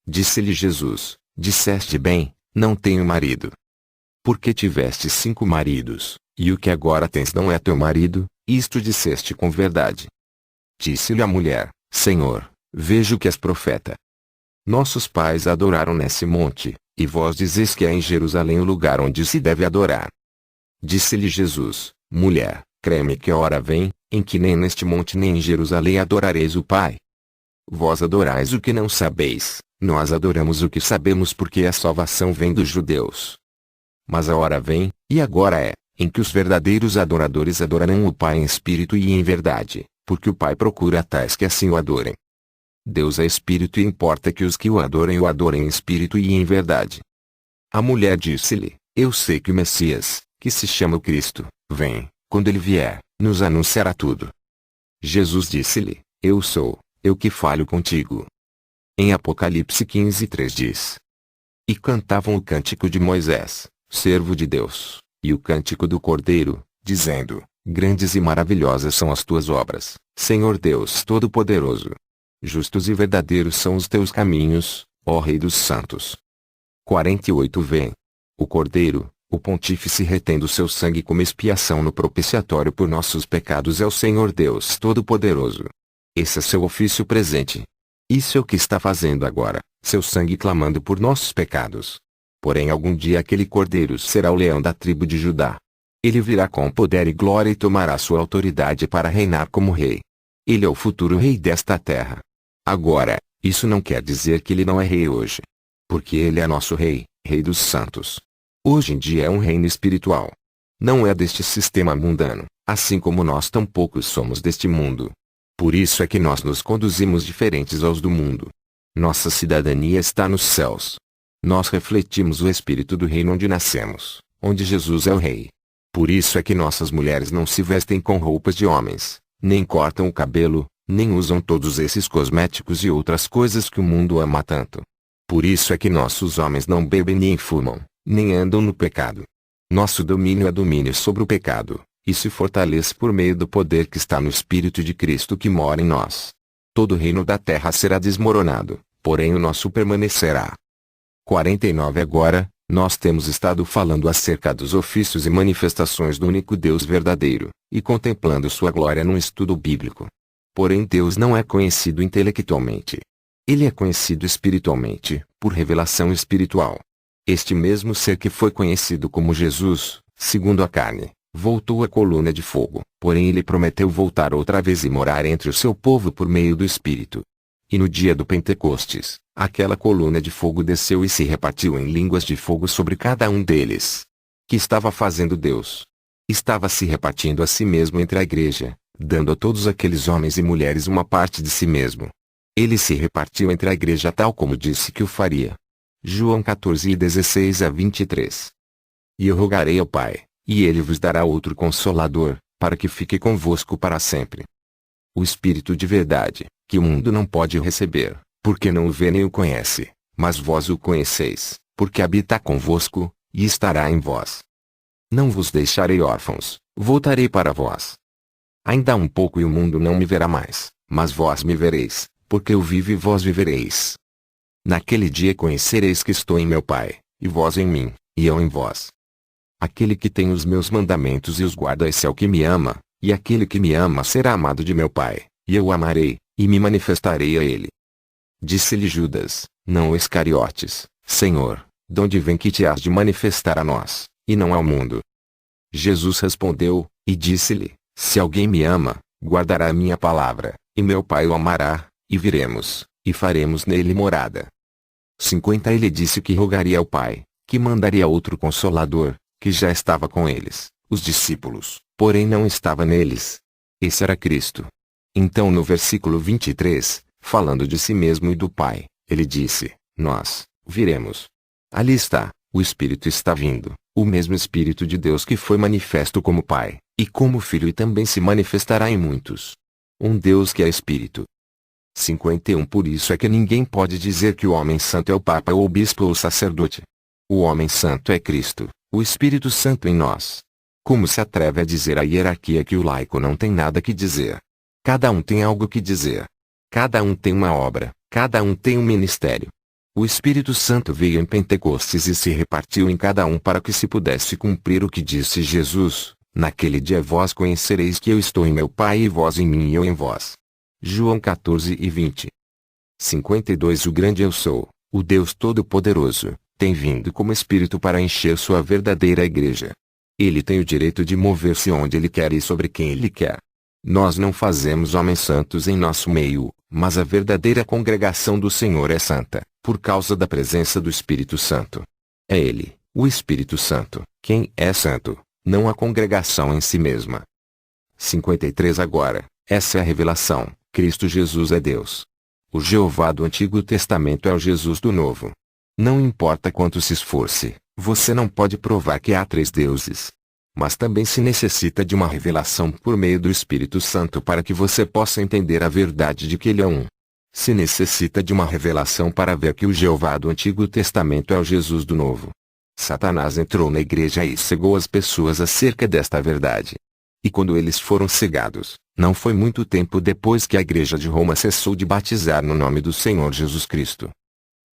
Disse-lhe Jesus: disseste bem, não tenho marido. Porque tiveste 5 maridos, e o que agora tens não é teu marido, isto disseste com verdade. Disse-lhe a mulher: Senhor, vejo que és profeta. Nossos pais adoraram nesse monte, e vós dizeis que é em Jerusalém o lugar onde se deve adorar. Disse-lhe Jesus: mulher, crê-me que a hora vem, em que nem neste monte nem em Jerusalém adorareis o Pai. Vós adorais o que não sabeis, nós adoramos o que sabemos porque a salvação vem dos judeus. Mas a hora vem, e agora é, em que os verdadeiros adoradores adorarão o Pai em espírito e em verdade, porque o Pai procura tais que assim o adorem. Deus é espírito e importa que os que o adorem em espírito e em verdade. A mulher disse-lhe: eu sei que o Messias, que se chama o Cristo, vem, quando ele vier, nos anunciará tudo. Jesus disse-lhe: eu sou, eu que falo contigo. Em Apocalipse 15:3 diz: e cantavam o cântico de Moisés, servo de Deus, e o cântico do Cordeiro, dizendo: grandes e maravilhosas são as tuas obras, Senhor Deus Todo-Poderoso. Justos e verdadeiros são os teus caminhos, ó Rei dos Santos. 48 Vem. O Cordeiro, o Pontífice retendo seu sangue como expiação no propiciatório por nossos pecados é o Senhor Deus Todo-Poderoso. Esse é seu ofício presente. Isso é o que está fazendo agora, seu sangue clamando por nossos pecados. Porém algum dia aquele Cordeiro será o leão da tribo de Judá. Ele virá com poder e glória e tomará sua autoridade para reinar como rei. Ele é o futuro rei desta terra. Agora, isso não quer dizer que ele não é rei hoje. Porque ele é nosso rei, rei dos santos. Hoje em dia é um reino espiritual. Não é deste sistema mundano, assim como nós tampouco somos deste mundo. Por isso é que nós nos conduzimos diferentes aos do mundo. Nossa cidadania está nos céus. Nós refletimos o espírito do reino onde nascemos, onde Jesus é o rei. Por isso é que nossas mulheres não se vestem com roupas de homens, nem cortam o cabelo, nem usam todos esses cosméticos e outras coisas que o mundo ama tanto. Por isso é que nossos homens não bebem nem fumam, nem andam no pecado. Nosso domínio é domínio sobre o pecado, e se fortalece por meio do poder que está no Espírito de Cristo que mora em nós. Todo o reino da terra será desmoronado, porém o nosso permanecerá. 49 Agora, nós temos estado falando acerca dos ofícios e manifestações do único Deus verdadeiro, e contemplando sua glória num estudo bíblico. Porém Deus não é conhecido intelectualmente. Ele é conhecido espiritualmente, por revelação espiritual. Este mesmo ser que foi conhecido como Jesus, segundo a carne, voltou à coluna de fogo, porém ele prometeu voltar outra vez e morar entre o seu povo por meio do Espírito. E no dia do Pentecostes, aquela coluna de fogo desceu e se repartiu em línguas de fogo sobre cada um deles. Que estava fazendo Deus? Estava se repartindo a si mesmo entre a igreja, dando a todos aqueles homens e mulheres uma parte de si mesmo. Ele se repartiu entre a igreja tal como disse que o faria. João 14:16-23. E eu rogarei ao Pai, e ele vos dará outro Consolador, para que fique convosco para sempre. O Espírito de verdade, que o mundo não pode receber, porque não o vê nem o conhece, mas vós o conheceis, porque habita convosco, e estará em vós. Não vos deixarei órfãos, voltarei para vós. Ainda um pouco e o mundo não me verá mais, mas vós me vereis, porque eu vivo e vós vivereis. Naquele dia conhecereis que estou em meu Pai, e vós em mim, e eu em vós. Aquele que tem os meus mandamentos e os guarda, esse é o que me ama, e aquele que me ama será amado de meu Pai, e eu o amarei, e me manifestarei a ele. Disse-lhe Judas, não Iscariotes, Senhor, de onde vem que te has de manifestar a nós, e não ao mundo? Jesus respondeu, e disse-lhe, se alguém me ama, guardará a minha palavra, e meu Pai o amará, e viremos, e faremos nele morada. 50 Ele disse que rogaria ao Pai, que mandaria outro Consolador, que já estava com eles, os discípulos, porém não estava neles. Esse era Cristo. Então no versículo 23, falando de si mesmo e do Pai, ele disse, nós, viremos. Ali está, o Espírito está vindo, o mesmo Espírito de Deus que foi manifesto como Pai, e como Filho e também se manifestará em muitos. Um Deus que é Espírito. 51 Por isso é que ninguém pode dizer que o homem santo é o Papa ou o Bispo ou o sacerdote. O homem santo é Cristo, o Espírito Santo em nós. Como se atreve a dizer a hierarquia que o laico não tem nada que dizer? Cada um tem algo que dizer. Cada um tem uma obra, cada um tem um ministério. O Espírito Santo veio em Pentecostes e se repartiu em cada um para que se pudesse cumprir o que disse Jesus, naquele dia vós conhecereis que eu estou em meu Pai e vós em mim e eu em vós. João 14:20. 52 O grande eu sou, o Deus Todo-Poderoso, tem vindo como Espírito para encher sua verdadeira igreja. Ele tem o direito de mover-se onde ele quer e sobre quem ele quer. Nós não fazemos homens santos em nosso meio, mas a verdadeira congregação do Senhor é santa, por causa da presença do Espírito Santo. É Ele, o Espírito Santo, quem é santo, não a congregação em si mesma. 53 Agora, essa é a revelação, Cristo Jesus é Deus. O Jeová do Antigo Testamento é o Jesus do Novo. Não importa quanto se esforce, você não pode provar que há três deuses. Mas também se necessita de uma revelação por meio do Espírito Santo para que você possa entender a verdade de que ele é um. Se necessita de uma revelação para ver que o Jeová do Antigo Testamento é o Jesus do Novo. Satanás entrou na igreja e cegou as pessoas acerca desta verdade. E quando eles foram cegados, não foi muito tempo depois que a igreja de Roma cessou de batizar no nome do Senhor Jesus Cristo.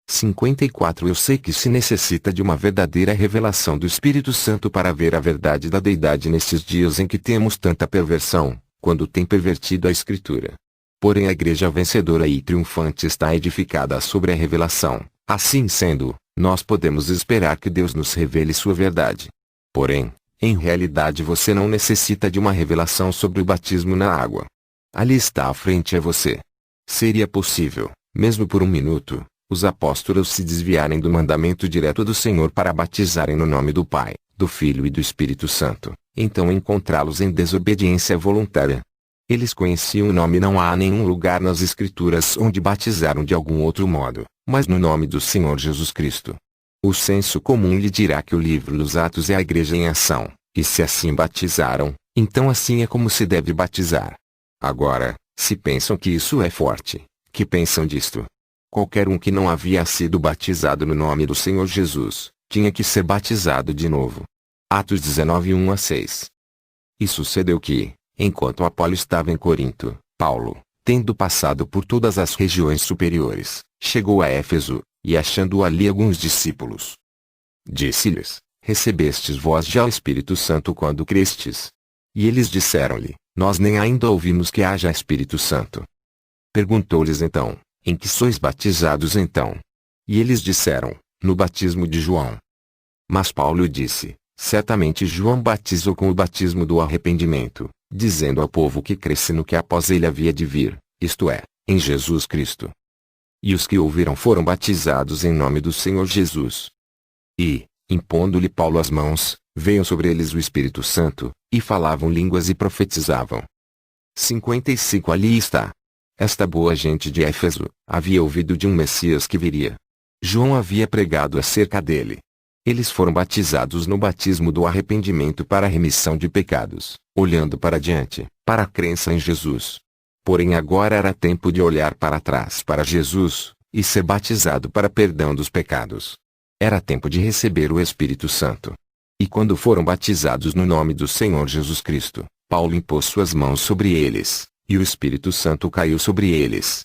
54 Eu sei que se necessita de uma verdadeira revelação do Espírito Santo para ver a verdade da deidade nestes dias em que temos tanta perversão, quando tem pervertido a Escritura. Porém a igreja vencedora e triunfante está edificada sobre a revelação. Assim sendo, nós podemos esperar que Deus nos revele sua verdade. Porém, em realidade você não necessita de uma revelação sobre o batismo na água. Ali está à frente a você. Seria possível, mesmo por um minuto, os apóstolos se desviarem do mandamento direto do Senhor para batizarem no nome do Pai, do Filho e do Espírito Santo, então encontrá-los em desobediência voluntária. Eles conheciam o nome. Não há nenhum lugar nas Escrituras onde batizaram de algum outro modo, mas no nome do Senhor Jesus Cristo. O senso comum lhe dirá que o livro dos Atos é a igreja em ação, e se assim batizaram, então assim é como se deve batizar. Agora, se pensam que isso é forte, que pensam disto? Qualquer um que não havia sido batizado no nome do Senhor Jesus, tinha que ser batizado de novo. Atos 19:1-6. E sucedeu que, enquanto Apolo estava em Corinto, Paulo, tendo passado por todas as regiões superiores, chegou a Éfeso, e achando ali alguns discípulos, disse-lhes, recebestes vós já o Espírito Santo quando crestes? E eles disseram-lhe, nós nem ainda ouvimos que haja Espírito Santo. Perguntou-lhes então, em que sois batizados então? E eles disseram, no batismo de João. Mas Paulo disse, certamente João batizou com o batismo do arrependimento, dizendo ao povo que cresce no que após ele havia de vir, isto é, em Jesus Cristo. E os que ouviram foram batizados em nome do Senhor Jesus. E, impondo-lhe Paulo as mãos, veio sobre eles o Espírito Santo, e falavam línguas e profetizavam. 55 Ali está. Esta boa gente de Éfeso, havia ouvido de um Messias que viria. João havia pregado acerca dele. Eles foram batizados no batismo do arrependimento para a remissão de pecados, olhando para diante, para a crença em Jesus. Porém agora era tempo de olhar para trás para Jesus, e ser batizado para perdão dos pecados. Era tempo de receber o Espírito Santo. E quando foram batizados no nome do Senhor Jesus Cristo, Paulo impôs suas mãos sobre eles, e o Espírito Santo caiu sobre eles.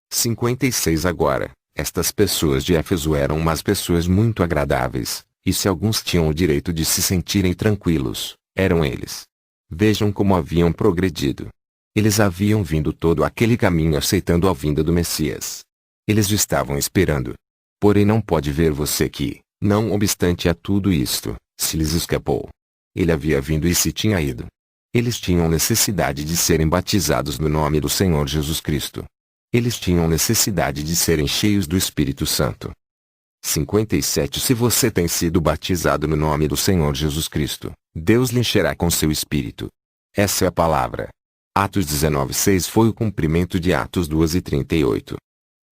56 Agora, estas pessoas de Éfeso eram umas pessoas muito agradáveis, e se alguns tinham o direito de se sentirem tranquilos, eram eles. Vejam como haviam progredido. Eles haviam vindo todo aquele caminho aceitando a vinda do Messias. Eles o estavam esperando. Porém não pode ver você que, não obstante a tudo isto, se lhes escapou. Ele havia vindo e se tinha ido. Eles tinham necessidade de serem batizados no nome do Senhor Jesus Cristo. Eles tinham necessidade de serem cheios do Espírito Santo. 57 Se você tem sido batizado no nome do Senhor Jesus Cristo, Deus lhe encherá com seu Espírito. Essa é a palavra. Atos 19:6 foi o cumprimento de Atos 2:38.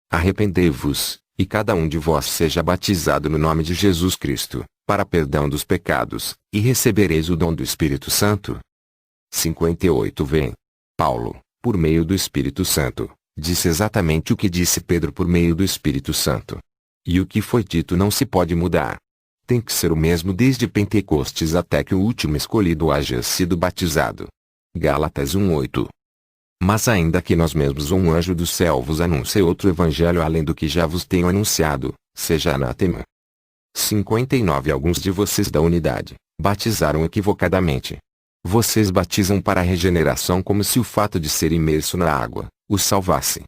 Arrependei-vos, e cada um de vós seja batizado no nome de Jesus Cristo, para perdão dos pecados, e recebereis o dom do Espírito Santo. 58 Vem. Paulo, por meio do Espírito Santo, disse exatamente o que disse Pedro por meio do Espírito Santo. E o que foi dito não se pode mudar. Tem que ser o mesmo desde Pentecostes até que o último escolhido haja sido batizado. Gálatas 1:8. Mas ainda que nós mesmos ou um anjo do céu vos anuncie outro evangelho além do que já vos tenho anunciado, seja anátema. 59 Alguns de vocês da unidade, batizaram equivocadamente. Vocês batizam para a regeneração como se o fato de ser imerso na água, os salvasse.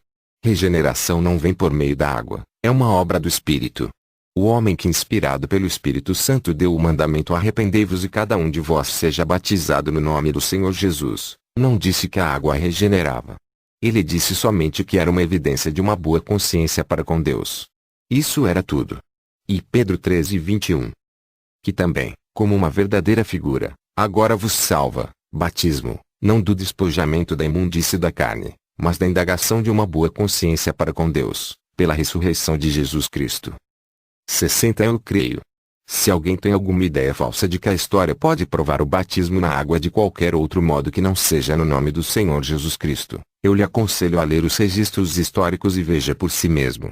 Regeneração não vem por meio da água, é uma obra do Espírito. O homem que inspirado pelo Espírito Santo deu o mandamento arrependei-vos e cada um de vós seja batizado no nome do Senhor Jesus, não disse que a água regenerava. Ele disse somente que era uma evidência de uma boa consciência para com Deus. Isso era tudo. E Pedro 13:21. Que também, como uma verdadeira figura, agora vos salva, batismo, não do despojamento da imundície da carne, mas da indagação de uma boa consciência para com Deus, pela ressurreição de Jesus Cristo. 60 Eu creio. Se alguém tem alguma ideia falsa de que a história pode provar o batismo na água de qualquer outro modo que não seja no nome do Senhor Jesus Cristo, eu lhe aconselho a ler os registros históricos e veja por si mesmo.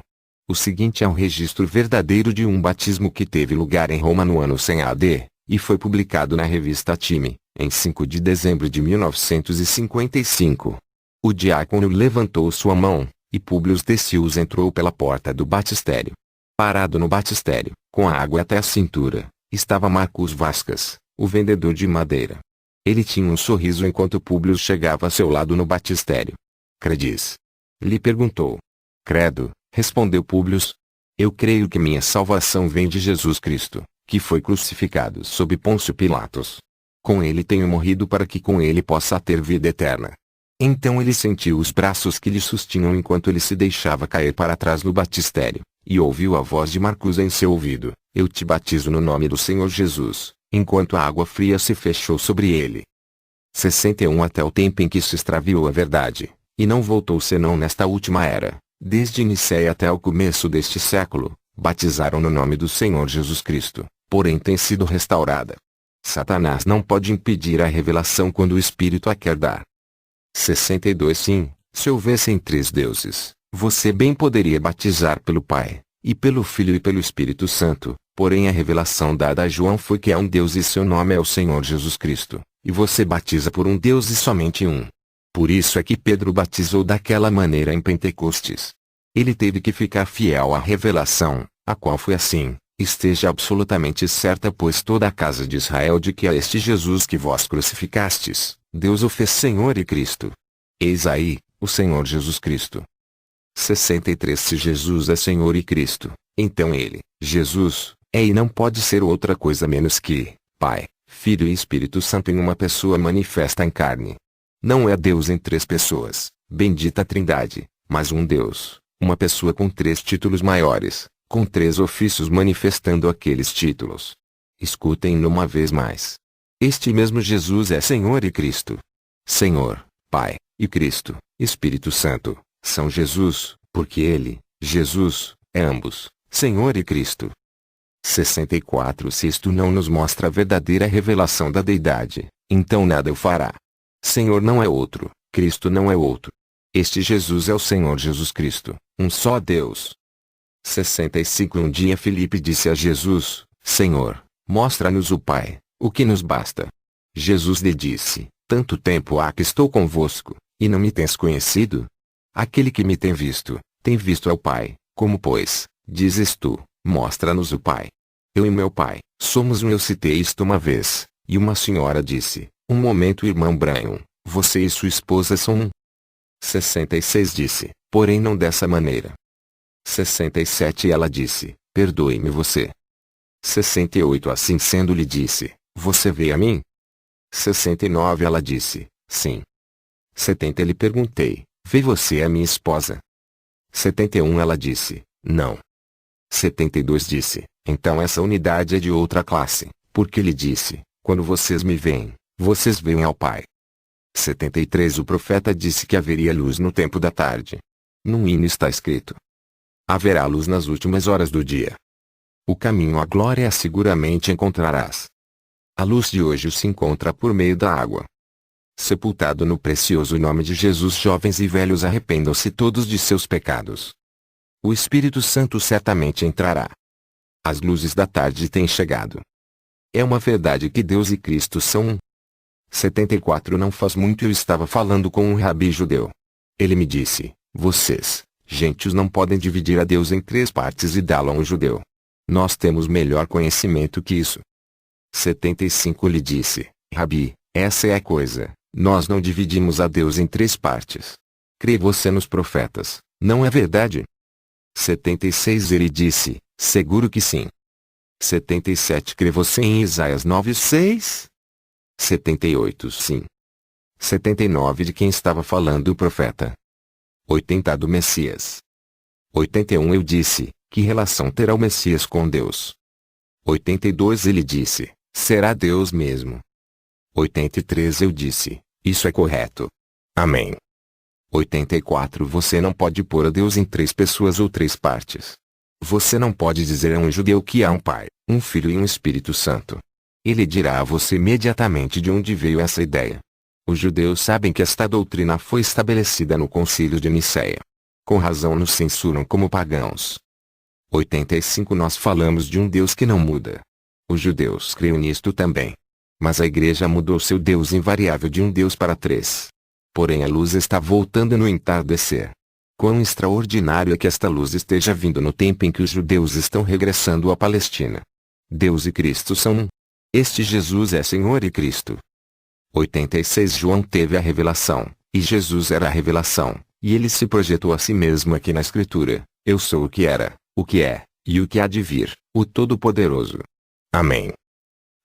O seguinte é um registro verdadeiro de um batismo que teve lugar em Roma no ano 100 AD, e foi publicado na revista Time, em 5 de dezembro de 1955. O diácono levantou sua mão, e Públio Decius entrou pela porta do batistério. Parado no batistério, com a água até a cintura, estava Marcos Vascas, o vendedor de madeira. Ele tinha um sorriso enquanto Públio chegava a seu lado no batistério. Credis? Lhe perguntou. Credo, respondeu Públio. Eu creio que minha salvação vem de Jesus Cristo, que foi crucificado sob Pôncio Pilatos. Com ele tenho morrido para que com ele possa ter vida eterna. Então ele sentiu os braços que lhe sustinham enquanto ele se deixava cair para trás no batistério, e ouviu a voz de Marcos em seu ouvido, eu te batizo no nome do Senhor Jesus, enquanto a água fria se fechou sobre ele. 61 Até o tempo em que se extraviou a verdade, e não voltou senão nesta última era, desde Nicéia até o começo deste século, batizaram no nome do Senhor Jesus Cristo, porém tem sido restaurada. Satanás não pode impedir a revelação quando o Espírito a quer dar. 62 Sim, se houvessem 3 deuses, você bem poderia batizar pelo Pai, e pelo Filho e pelo Espírito Santo, porém a revelação dada a João foi que há um Deus e seu nome é o Senhor Jesus Cristo, e você batiza por um Deus e somente um. Por isso é que Pedro batizou daquela maneira em Pentecostes. Ele teve que ficar fiel à revelação, a qual foi assim, esteja absolutamente certa pois toda a casa de Israel de que a este Jesus que vós crucificastes, Deus o fez Senhor e Cristo. Eis aí, o Senhor Jesus Cristo. 63 Se Jesus é Senhor e Cristo, então Ele, Jesus, é e não pode ser outra coisa menos que, Pai, Filho e Espírito Santo em uma pessoa manifesta em carne. Não é Deus em 3 pessoas, bendita Trindade, mas um Deus, uma pessoa com 3 títulos maiores, com 3 ofícios manifestando aqueles títulos. Escutem-no uma vez mais. Este mesmo Jesus é Senhor e Cristo. Senhor, Pai, e Cristo, Espírito Santo, são Jesus, porque Ele, Jesus, é ambos, Senhor e Cristo. 64 Se isto não nos mostra a verdadeira revelação da Deidade, então nada o fará. Senhor não é outro, Cristo não é outro. Este Jesus é o Senhor Jesus Cristo, um só Deus. 65 Um dia Filipe disse a Jesus, Senhor, mostra-nos o Pai, o que nos basta. Jesus lhe disse, Tanto tempo há que estou convosco, e não me tens conhecido? Aquele que me tem visto ao Pai. Como pois, dizes tu, mostra-nos o Pai. Eu e meu Pai, somos um. Eu citei isto uma vez, e uma senhora disse, um momento irmão Brian, você e sua esposa são um. 66 disse, porém não dessa maneira. 67 ela disse, perdoe-me você. 68 assim sendo lhe disse, você veio a mim? 69 ela disse, sim. 70 lhe perguntei, vê você a minha esposa? 71 ela disse, não. 72 disse, então essa unidade é de outra classe, porque lhe disse, quando vocês me veem, vocês veem ao Pai. 73 o profeta disse que haveria luz no tempo da tarde. No hino está escrito, haverá luz nas últimas horas do dia. O caminho à glória seguramente encontrarás. A luz de hoje se encontra por meio da água. Sepultado no precioso nome de Jesus, jovens e velhos, arrependam-se todos de seus pecados. O Espírito Santo certamente entrará. As luzes da tarde têm chegado. É uma verdade que Deus e Cristo são um. 74 Não faz muito eu estava falando com um rabi judeu. Ele me disse, vocês, gentios, não podem dividir a Deus em 3 partes e dá-lo a um judeu. Nós temos melhor conhecimento que isso. 75 Lhe disse, Rabi, essa é a coisa, nós não dividimos a Deus em 3 partes. Crê você nos profetas, não é verdade? 76 Ele disse, seguro que sim. 77 Crê você em Isaías 9:6? 78 Sim. 79 De quem estava falando o profeta? 80 Do Messias. 81 Eu disse, que relação terá o Messias com Deus? 82 Ele disse, será Deus mesmo. 83 Eu disse, isso é correto. Amém. 84 Você não pode pôr a Deus em 3 pessoas ou 3 partes. Você não pode dizer a um judeu que há um Pai, um Filho e um Espírito Santo. Ele dirá a você imediatamente de onde veio essa ideia. Os judeus sabem que esta doutrina foi estabelecida no Concílio de Nicéia. Com razão nos censuram como pagãos. 85 Nós falamos de um Deus que não muda. Os judeus creem nisto também. Mas a igreja mudou seu Deus invariável de um Deus para 3. Porém a luz está voltando no entardecer. Quão extraordinário é que esta luz esteja vindo no tempo em que os judeus estão regressando à Palestina. Deus e Cristo são um. Este Jesus é Senhor e Cristo. 86 João teve a revelação, e Jesus era a revelação, e ele se projetou a si mesmo aqui na Escritura, eu sou o que era, o que é, e o que há de vir, o Todo-Poderoso. Amém.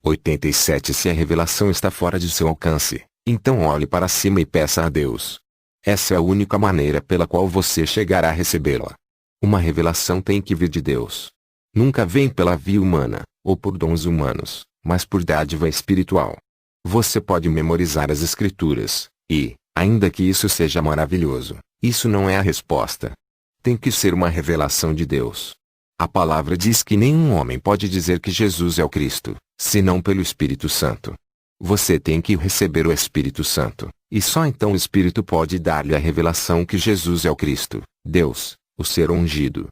87 Se a revelação está fora de seu alcance, então olhe para cima e peça a Deus. Essa é a única maneira pela qual você chegará a recebê-la. Uma revelação tem que vir de Deus. Nunca vem pela via humana, ou por dons humanos, mas por dádiva espiritual. Você pode memorizar as Escrituras, e, ainda que isso seja maravilhoso, isso não é a resposta. Tem que ser uma revelação de Deus. A palavra diz que nenhum homem pode dizer que Jesus é o Cristo, senão pelo Espírito Santo. Você tem que receber o Espírito Santo, e só então o Espírito pode dar-lhe a revelação que Jesus é o Cristo, Deus, o ser ungido.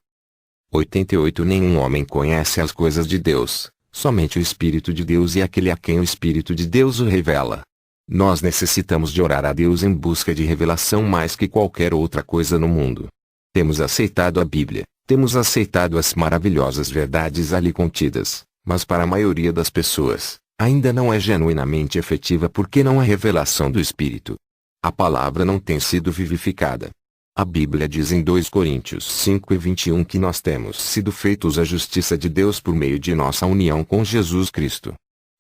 88 Nenhum homem conhece as coisas de Deus, somente o Espírito de Deus e aquele a quem o Espírito de Deus o revela. Nós necessitamos de orar a Deus em busca de revelação mais que qualquer outra coisa no mundo. Temos aceitado a Bíblia, temos aceitado as maravilhosas verdades ali contidas, mas para a maioria das pessoas, ainda não é genuinamente efetiva porque não há revelação do Espírito. A palavra não tem sido vivificada. A Bíblia diz em 2 Coríntios 5:21 que nós temos sido feitos a justiça de Deus por meio de nossa união com Jesus Cristo.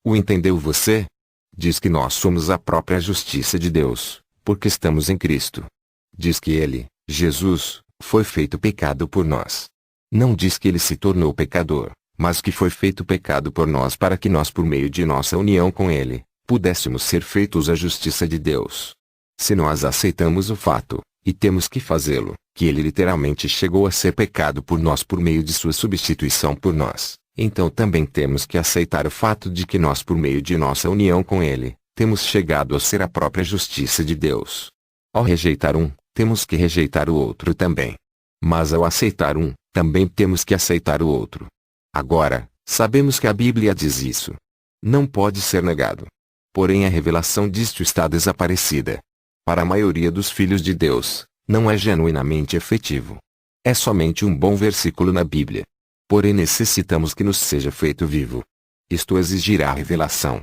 O entendeu você? Diz que nós somos a própria justiça de Deus, porque estamos em Cristo. Diz que Ele, Jesus, foi feito pecado por nós. Não diz que Ele se tornou pecador, mas que foi feito pecado por nós para que nós, por meio de nossa união com Ele, pudéssemos ser feitos a justiça de Deus. Se nós aceitamos o fato, e temos que fazê-lo, que Ele literalmente chegou a ser pecado por nós por meio de sua substituição por nós, então também temos que aceitar o fato de que nós, por meio de nossa união com Ele, temos chegado a ser a própria justiça de Deus. Ao rejeitar um, temos que rejeitar o outro também. Mas ao aceitar um, também temos que aceitar o outro. Agora, sabemos que a Bíblia diz isso. Não pode ser negado. Porém a revelação disto está desaparecida. Para a maioria dos filhos de Deus, não é genuinamente efetivo. É somente um bom versículo na Bíblia. Porém necessitamos que nos seja feito vivo. Isto exigirá revelação.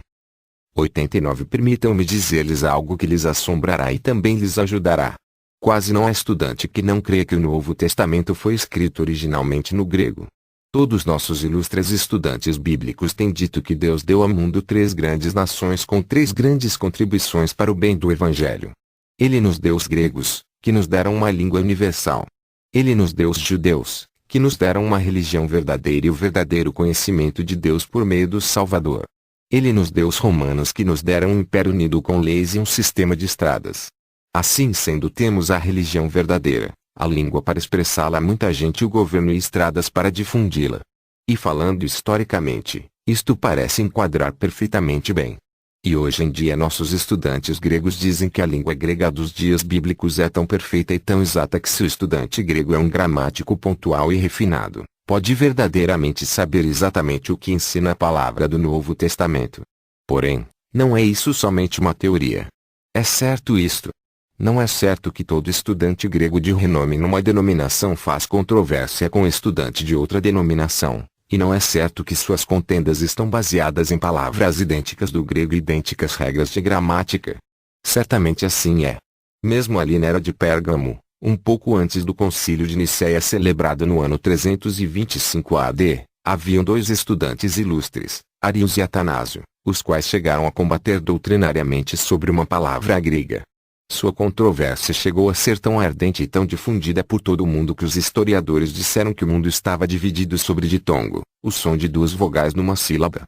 89. Permitam-me dizer-lhes algo que lhes assombrará e também lhes ajudará. Quase não há estudante que não creia que o Novo Testamento foi escrito originalmente no grego. Todos nossos ilustres estudantes bíblicos têm dito que Deus deu ao mundo 3 grandes nações com 3 grandes contribuições para o bem do Evangelho. Ele nos deu os gregos, que nos deram uma língua universal. Ele nos deu os judeus, que nos deram uma religião verdadeira e o verdadeiro conhecimento de Deus por meio do Salvador. Ele nos deu os romanos que nos deram um império unido com leis e um sistema de estradas. Assim sendo temos a religião verdadeira, a língua para expressá-la a muita gente e o governo e estradas para difundi-la. E falando historicamente, isto parece enquadrar perfeitamente bem. E hoje em dia nossos estudantes gregos dizem que a língua grega dos dias bíblicos é tão perfeita e tão exata que se o estudante grego é um gramático pontual e refinado, pode verdadeiramente saber exatamente o que ensina a palavra do Novo Testamento. Porém, não é isso somente uma teoria. É certo isto. Não é certo que todo estudante grego de renome numa denominação faz controvérsia com estudante de outra denominação, e não é certo que suas contendas estão baseadas em palavras idênticas do grego e idênticas regras de gramática. Certamente assim é. Mesmo ali na era de Pérgamo, um pouco antes do concílio de Nicéia celebrado no ano 325 AD, haviam 2 estudantes ilustres, Arius e Atanásio, os quais chegaram a combater doutrinariamente sobre uma palavra grega. Sua controvérsia chegou a ser tão ardente e tão difundida por todo o mundo que os historiadores disseram que o mundo estava dividido sobre ditongo, o som de 2 vogais numa sílaba.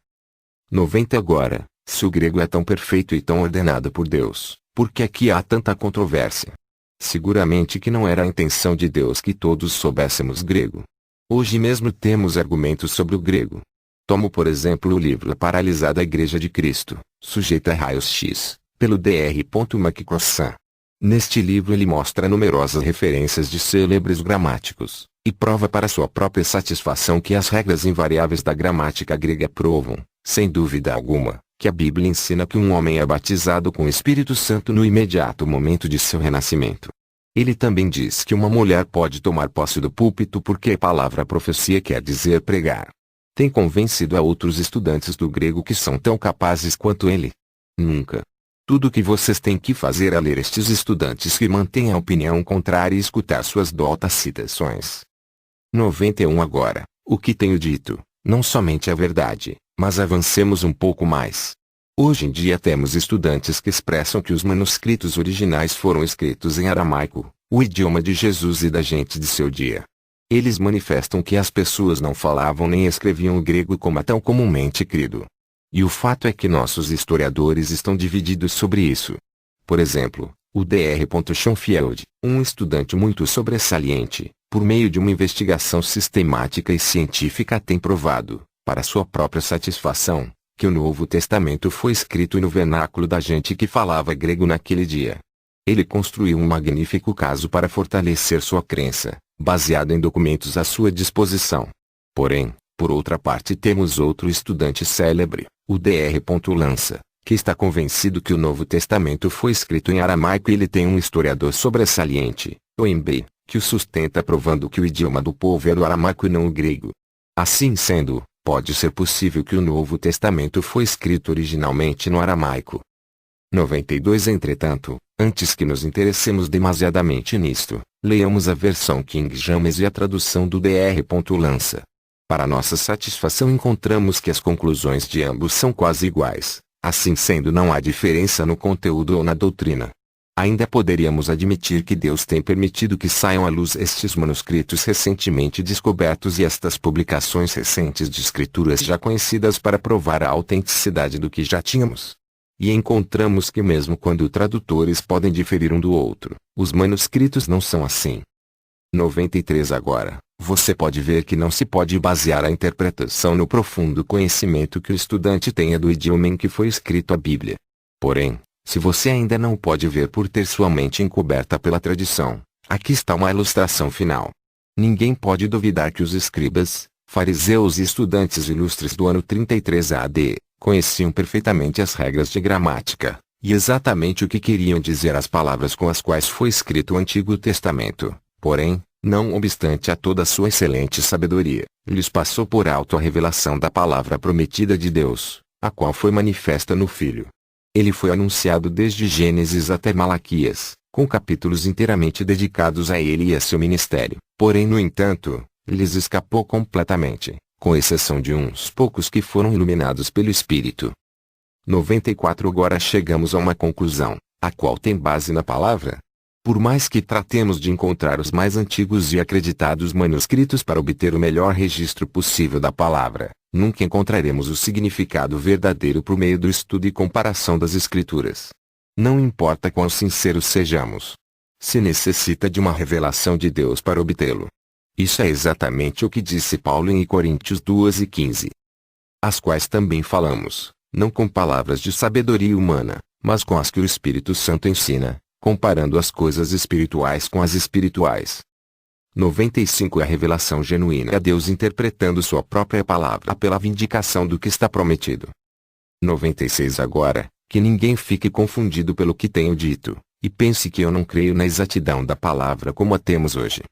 90 Agora, se o grego é tão perfeito e tão ordenado por Deus, por que aqui há tanta controvérsia? Seguramente que não era a intenção de Deus que todos soubéssemos grego. Hoje mesmo temos argumentos sobre o grego. Tomo por exemplo o livro A Paralisada Igreja de Cristo, sujeito a raios-x, pelo Dr. McCrossan. Neste livro ele mostra numerosas referências de célebres gramáticos, e prova para sua própria satisfação que as regras invariáveis da gramática grega provam, sem dúvida alguma, que a Bíblia ensina que um homem é batizado com o Espírito Santo no imediato momento de seu renascimento. Ele também diz que uma mulher pode tomar posse do púlpito porque a palavra profecia quer dizer pregar. Tem convencido a outros estudantes do grego que são tão capazes quanto ele? Nunca. Tudo o que vocês têm que fazer é ler estes estudantes que mantêm a opinião contrária e escutar suas doutas citações. 91 Agora, o que tenho dito, não somente é verdade, mas avancemos um pouco mais. Hoje em dia temos estudantes que expressam que os manuscritos originais foram escritos em aramaico, o idioma de Jesus e da gente de seu dia. Eles manifestam que as pessoas não falavam nem escreviam o grego como é tão comumente crido. E o fato é que nossos historiadores estão divididos sobre isso. Por exemplo, o Dr. Schoenfield, um estudante muito sobressalente, por meio de uma investigação sistemática e científica tem provado, para sua própria satisfação, que o Novo Testamento foi escrito no vernáculo da gente que falava grego naquele dia. Ele construiu um magnífico caso para fortalecer sua crença, baseado em documentos à sua disposição. Porém, por outra parte temos outro estudante célebre, o Dr. Lança, que está convencido que o Novo Testamento foi escrito em aramaico e ele tem um historiador sobressalente, Oembe, que o sustenta provando que o idioma do povo era o aramaico e não o grego. Assim sendo, pode ser possível que o Novo Testamento foi escrito originalmente no aramaico. 92 Entretanto, antes que nos interessemos demasiadamente nisto, leiamos a versão King James e a tradução do Dr. Lança. Para nossa satisfação encontramos que as conclusões de ambos são quase iguais, assim sendo não há diferença no conteúdo ou na doutrina. Ainda poderíamos admitir que Deus tem permitido que saiam à luz estes manuscritos recentemente descobertos e estas publicações recentes de escrituras já conhecidas para provar a autenticidade do que já tínhamos. E encontramos que mesmo quando tradutores podem diferir um do outro, os manuscritos não são assim. 93 Agora, você pode ver que não se pode basear a interpretação no profundo conhecimento que o estudante tenha do idioma em que foi escrito a Bíblia. Porém, se você ainda não pode ver por ter sua mente encoberta pela tradição, aqui está uma ilustração final. Ninguém pode duvidar que os escribas, fariseus e estudantes ilustres do ano 33 AD, Conheciam perfeitamente as regras de gramática, e exatamente o que queriam dizer as palavras com as quais foi escrito o Antigo Testamento. Porém, não obstante a toda a sua excelente sabedoria, lhes passou por alto a revelação da palavra prometida de Deus, a qual foi manifesta no Filho. Ele foi anunciado desde Gênesis até Malaquias, com capítulos inteiramente dedicados a ele e a seu ministério. Porém, no entanto, lhes escapou completamente, com exceção de uns poucos que foram iluminados pelo Espírito. 94 Agora chegamos a uma conclusão, a qual tem base na palavra. Por mais que tratemos de encontrar os mais antigos e acreditados manuscritos para obter o melhor registro possível da palavra, nunca encontraremos o significado verdadeiro por meio do estudo e comparação das Escrituras. Não importa quão sinceros sejamos. Se necessita de uma revelação de Deus para obtê-lo. Isso é exatamente o que disse Paulo em Coríntios 2:15. As quais também falamos, não com palavras de sabedoria humana, mas com as que o Espírito Santo ensina, comparando as coisas espirituais com as espirituais. 95 É a revelação genuína a Deus interpretando sua própria palavra pela vindicação do que está prometido. 96 Agora, que ninguém fique confundido pelo que tenho dito, e pense que eu não creio na exatidão da palavra como a temos hoje.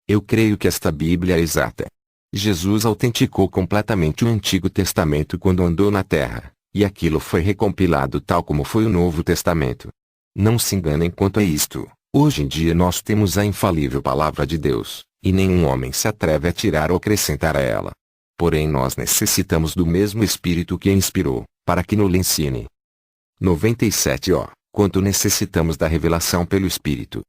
Eu creio que esta Bíblia é exata. Jesus autenticou completamente o Antigo Testamento quando andou na terra, e aquilo foi recompilado tal como foi o Novo Testamento. Não se enganem quanto a isto. Hoje em dia nós temos a infalível Palavra de Deus, e nenhum homem se atreve a tirar ou acrescentar a ela. Porém nós necessitamos do mesmo Espírito que a inspirou, para que nos ensine. 97 Quanto necessitamos da revelação pelo Espírito.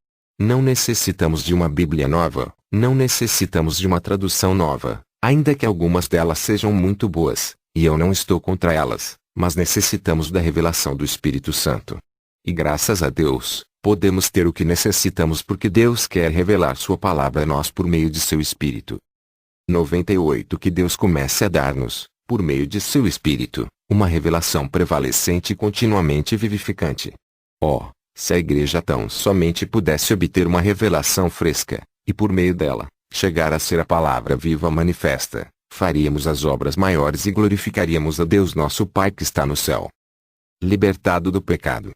Não necessitamos de uma Bíblia nova, não necessitamos de uma tradução nova, ainda que algumas delas sejam muito boas, e eu não estou contra elas, mas necessitamos da revelação do Espírito Santo. E graças a Deus, podemos ter o que necessitamos porque Deus quer revelar sua palavra a nós por meio de seu Espírito. 98 Que Deus comece a dar-nos, por meio de seu Espírito, uma revelação prevalecente e continuamente vivificante. Se a Igreja tão somente pudesse obter uma revelação fresca, e por meio dela, chegar a ser a palavra viva manifesta, faríamos as obras maiores e glorificaríamos a Deus nosso Pai que está no céu. Libertado do pecado.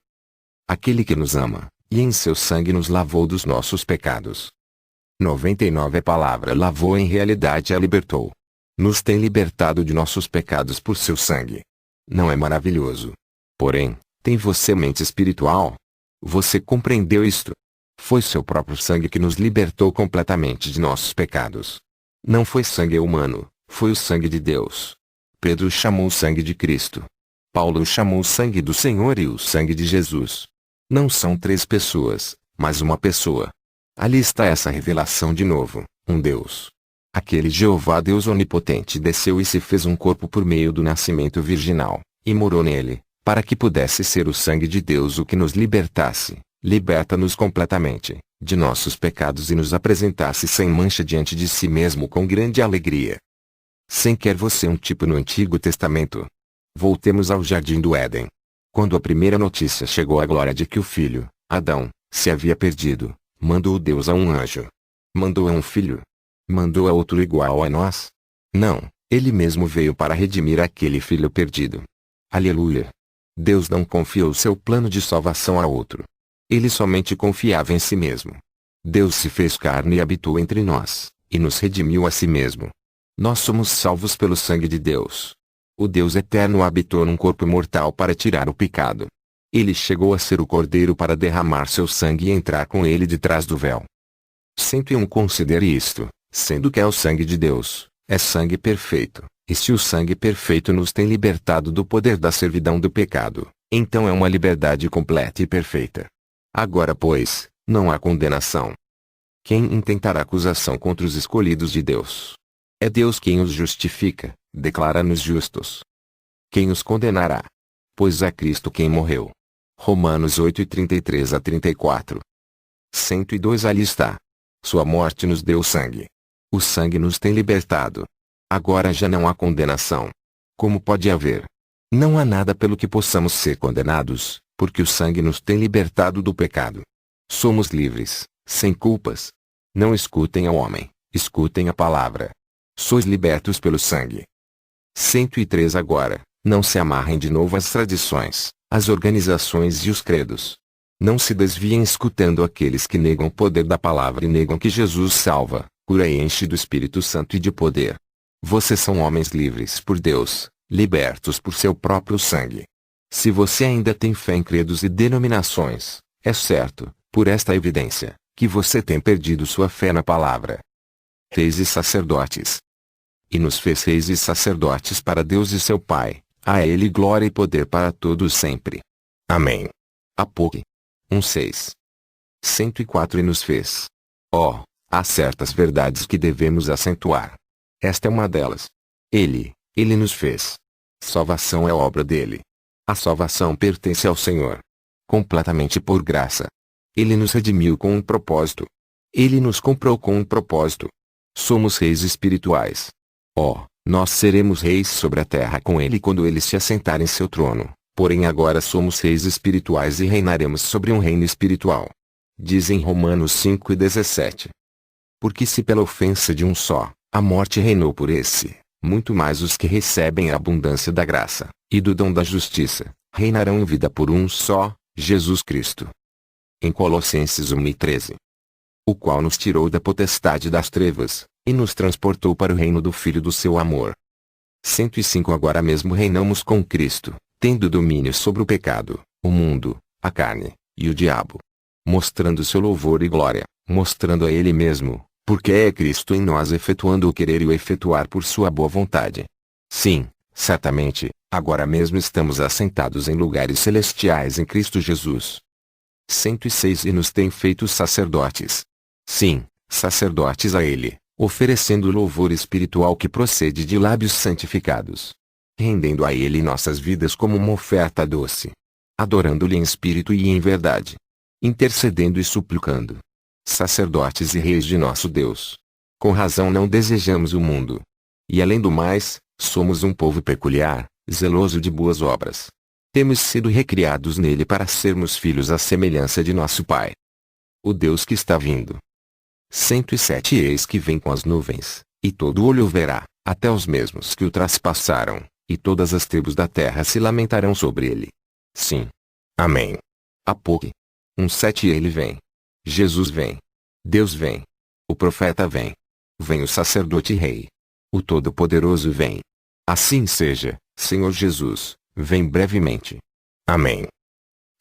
Aquele que nos ama, e em seu sangue nos lavou dos nossos pecados. 99 A palavra lavou em realidade a libertou. Nos tem libertado de nossos pecados por seu sangue. Não é maravilhoso? Porém, tem você mente espiritual? Você compreendeu isto? Foi seu próprio sangue que nos libertou completamente de nossos pecados. Não foi sangue humano, foi o sangue de Deus. Pedro chamou o sangue de Cristo. Paulo chamou o sangue do Senhor e o sangue de Jesus. Não são três pessoas, mas uma pessoa. Ali está essa revelação de novo, um Deus. Aquele Jeová Deus onipotente desceu e se fez um corpo por meio do nascimento virginal, e morou nele, para que pudesse ser o sangue de Deus o que nos libertasse, liberta-nos completamente, de nossos pecados e nos apresentasse sem mancha diante de si mesmo com grande alegria. Sem quer você um tipo no Antigo Testamento. Voltemos ao Jardim do Éden. Quando a primeira notícia chegou à glória de que o filho, Adão, se havia perdido, mandou Deus a um anjo. Mandou a um filho? Mandou a outro igual a nós? Não, ele mesmo veio para redimir aquele filho perdido. Aleluia! Deus não confiou seu plano de salvação a outro. Ele somente confiava em si mesmo. Deus se fez carne e habitou entre nós, e nos redimiu a si mesmo. Nós somos salvos pelo sangue de Deus. O Deus eterno habitou num corpo mortal para tirar o pecado. Ele chegou a ser o cordeiro para derramar seu sangue e entrar com ele de trás do véu. 101 Considere isto, sendo que é o sangue de Deus, é sangue perfeito, e se o sangue perfeito nos tem libertado do poder da servidão do pecado, então é uma liberdade completa e perfeita. Agora pois, não há condenação. Quem intentará acusação contra os escolhidos de Deus? É Deus quem os justifica, declara-nos justos. Quem os condenará? Pois é Cristo quem morreu. Romanos 8:33-34. 102 Ali está. Sua morte nos deu sangue. O sangue nos tem libertado. Agora já não há condenação. Como pode haver? Não há nada pelo que possamos ser condenados, porque o sangue nos tem libertado do pecado. Somos livres, sem culpas. Não escutem ao homem, escutem a palavra. Sois libertos pelo sangue. 103 Agora, Não se amarrem de novo às tradições, às organizações e os credos. Não se desviem escutando aqueles que negam o poder da palavra e negam que Jesus salva, cura e enche do Espírito Santo e de poder. Vocês são homens livres por Deus, libertos por seu próprio sangue. Se você ainda tem fé em credos e denominações, é certo, por esta evidência, que você tem perdido sua fé na palavra. Reis e sacerdotes. E nos fez reis e sacerdotes para Deus e seu Pai, a Ele glória e poder para todos sempre. Amém. Apocalipse 1:6. 104 E nos fez. Há certas verdades que devemos acentuar. Esta é uma delas. Ele nos fez. Salvação é obra dele. A salvação pertence ao Senhor. Completamente por graça. Ele nos redimiu com um propósito. Ele nos comprou com um propósito. Somos reis espirituais. Nós seremos reis sobre a terra com ele quando ele se assentar em seu trono, porém agora somos reis espirituais e reinaremos sobre um reino espiritual. Diz em Romanos 5:17. Porque se pela ofensa de um só, a morte reinou por esse, muito mais os que recebem a abundância da graça, e do dom da justiça, reinarão em vida por um só, Jesus Cristo. Em Colossenses 1:13. O qual nos tirou da potestade das trevas, e nos transportou para o reino do Filho do seu amor. 105 Agora mesmo reinamos com Cristo, tendo domínio sobre o pecado, o mundo, a carne, e o diabo. Mostrando seu louvor e glória, mostrando a Ele mesmo, porque é Cristo em nós efetuando o querer e o efetuar por sua boa vontade. Sim, certamente, agora mesmo estamos assentados em lugares celestiais em Cristo Jesus. 106 E nos tem feito sacerdotes. Sim, sacerdotes a Ele, oferecendo louvor espiritual que procede de lábios santificados. Rendendo a Ele nossas vidas como uma oferta doce. Adorando-lhe em espírito e em verdade. Intercedendo e suplicando. Sacerdotes e reis de nosso Deus. Com razão não desejamos o mundo. E além do mais, somos um povo peculiar, zeloso de boas obras. Temos sido recriados nele para sermos filhos à semelhança de nosso Pai. O Deus que está vindo. 107 Eis que vem com as nuvens, e todo olho o verá, até os mesmos que o traspassaram, e todas as tribos da terra se lamentarão sobre ele. Sim. Amém. Apocalipse 1:7 Ele vem. Jesus vem. Deus vem. O profeta vem. Vem o sacerdote e rei. O Todo-Poderoso vem. Assim seja, Senhor Jesus, vem brevemente. Amém.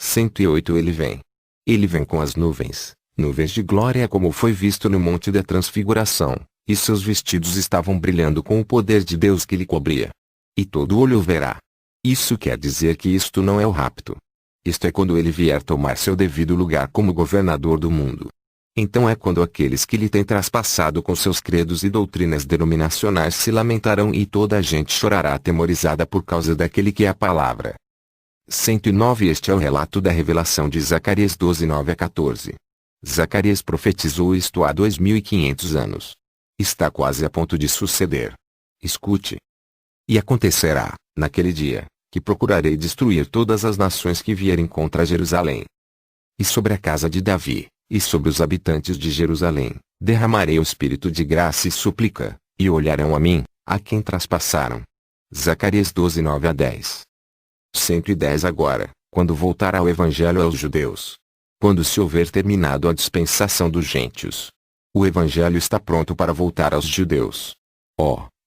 108 Ele vem. Ele vem com as nuvens. Nuvens de glória como foi visto no Monte da Transfiguração, e seus vestidos estavam brilhando com o poder de Deus que lhe cobria. E todo olho o verá. Isso quer dizer que isto não é o rapto. Isto é quando ele vier tomar seu devido lugar como governador do mundo. Então é quando aqueles que lhe têm traspassado com seus credos e doutrinas denominacionais se lamentarão e toda a gente chorará atemorizada por causa daquele que é a palavra. 109 Este é o relato da revelação de Zacarias 12:9-14. Zacarias profetizou isto há 2500 anos. Está quase a ponto de suceder. Escute. E acontecerá, naquele dia, que procurarei destruir todas as nações que vierem contra Jerusalém. E sobre a casa de Davi, e sobre os habitantes de Jerusalém, derramarei o espírito de graça e súplica, e olharão a mim, a quem traspassaram. Zacarias 12:9-10. 110 Agora, quando voltar ao Evangelho aos judeus. Quando se houver terminado a dispensação dos gentios. O Evangelho está pronto para voltar aos judeus.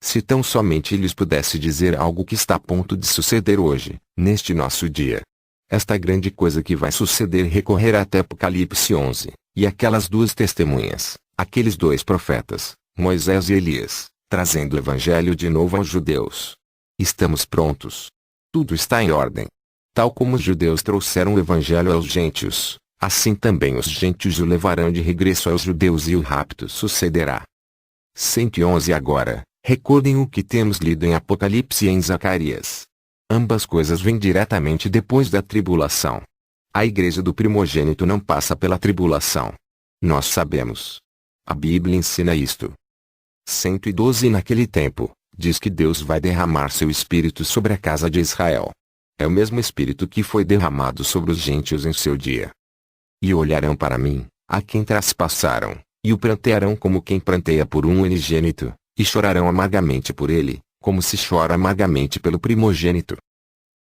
Se tão somente lhes pudesse dizer algo que está a ponto de suceder hoje, neste nosso dia. Esta grande coisa que vai suceder recorrerá até Apocalipse 11, e aquelas duas testemunhas, aqueles dois profetas, Moisés e Elias, trazendo o Evangelho de novo aos judeus. Estamos prontos. Tudo está em ordem. Tal como os judeus trouxeram o Evangelho aos gentios, assim também os gentios o levarão de regresso aos judeus e o rapto sucederá. 111 Agora, recordem o que temos lido em Apocalipse e em Zacarias. Ambas coisas vêm diretamente depois da tribulação. A igreja do primogênito não passa pela tribulação. Nós sabemos. A Bíblia ensina isto. 112 Naquele tempo, diz que Deus vai derramar seu Espírito sobre a casa de Israel. É o mesmo Espírito que foi derramado sobre os gentios em seu dia. E olharão para mim, a quem traspassaram, e o prantearão como quem pranteia por um unigênito, e chorarão amargamente por ele, como se chora amargamente pelo primogênito.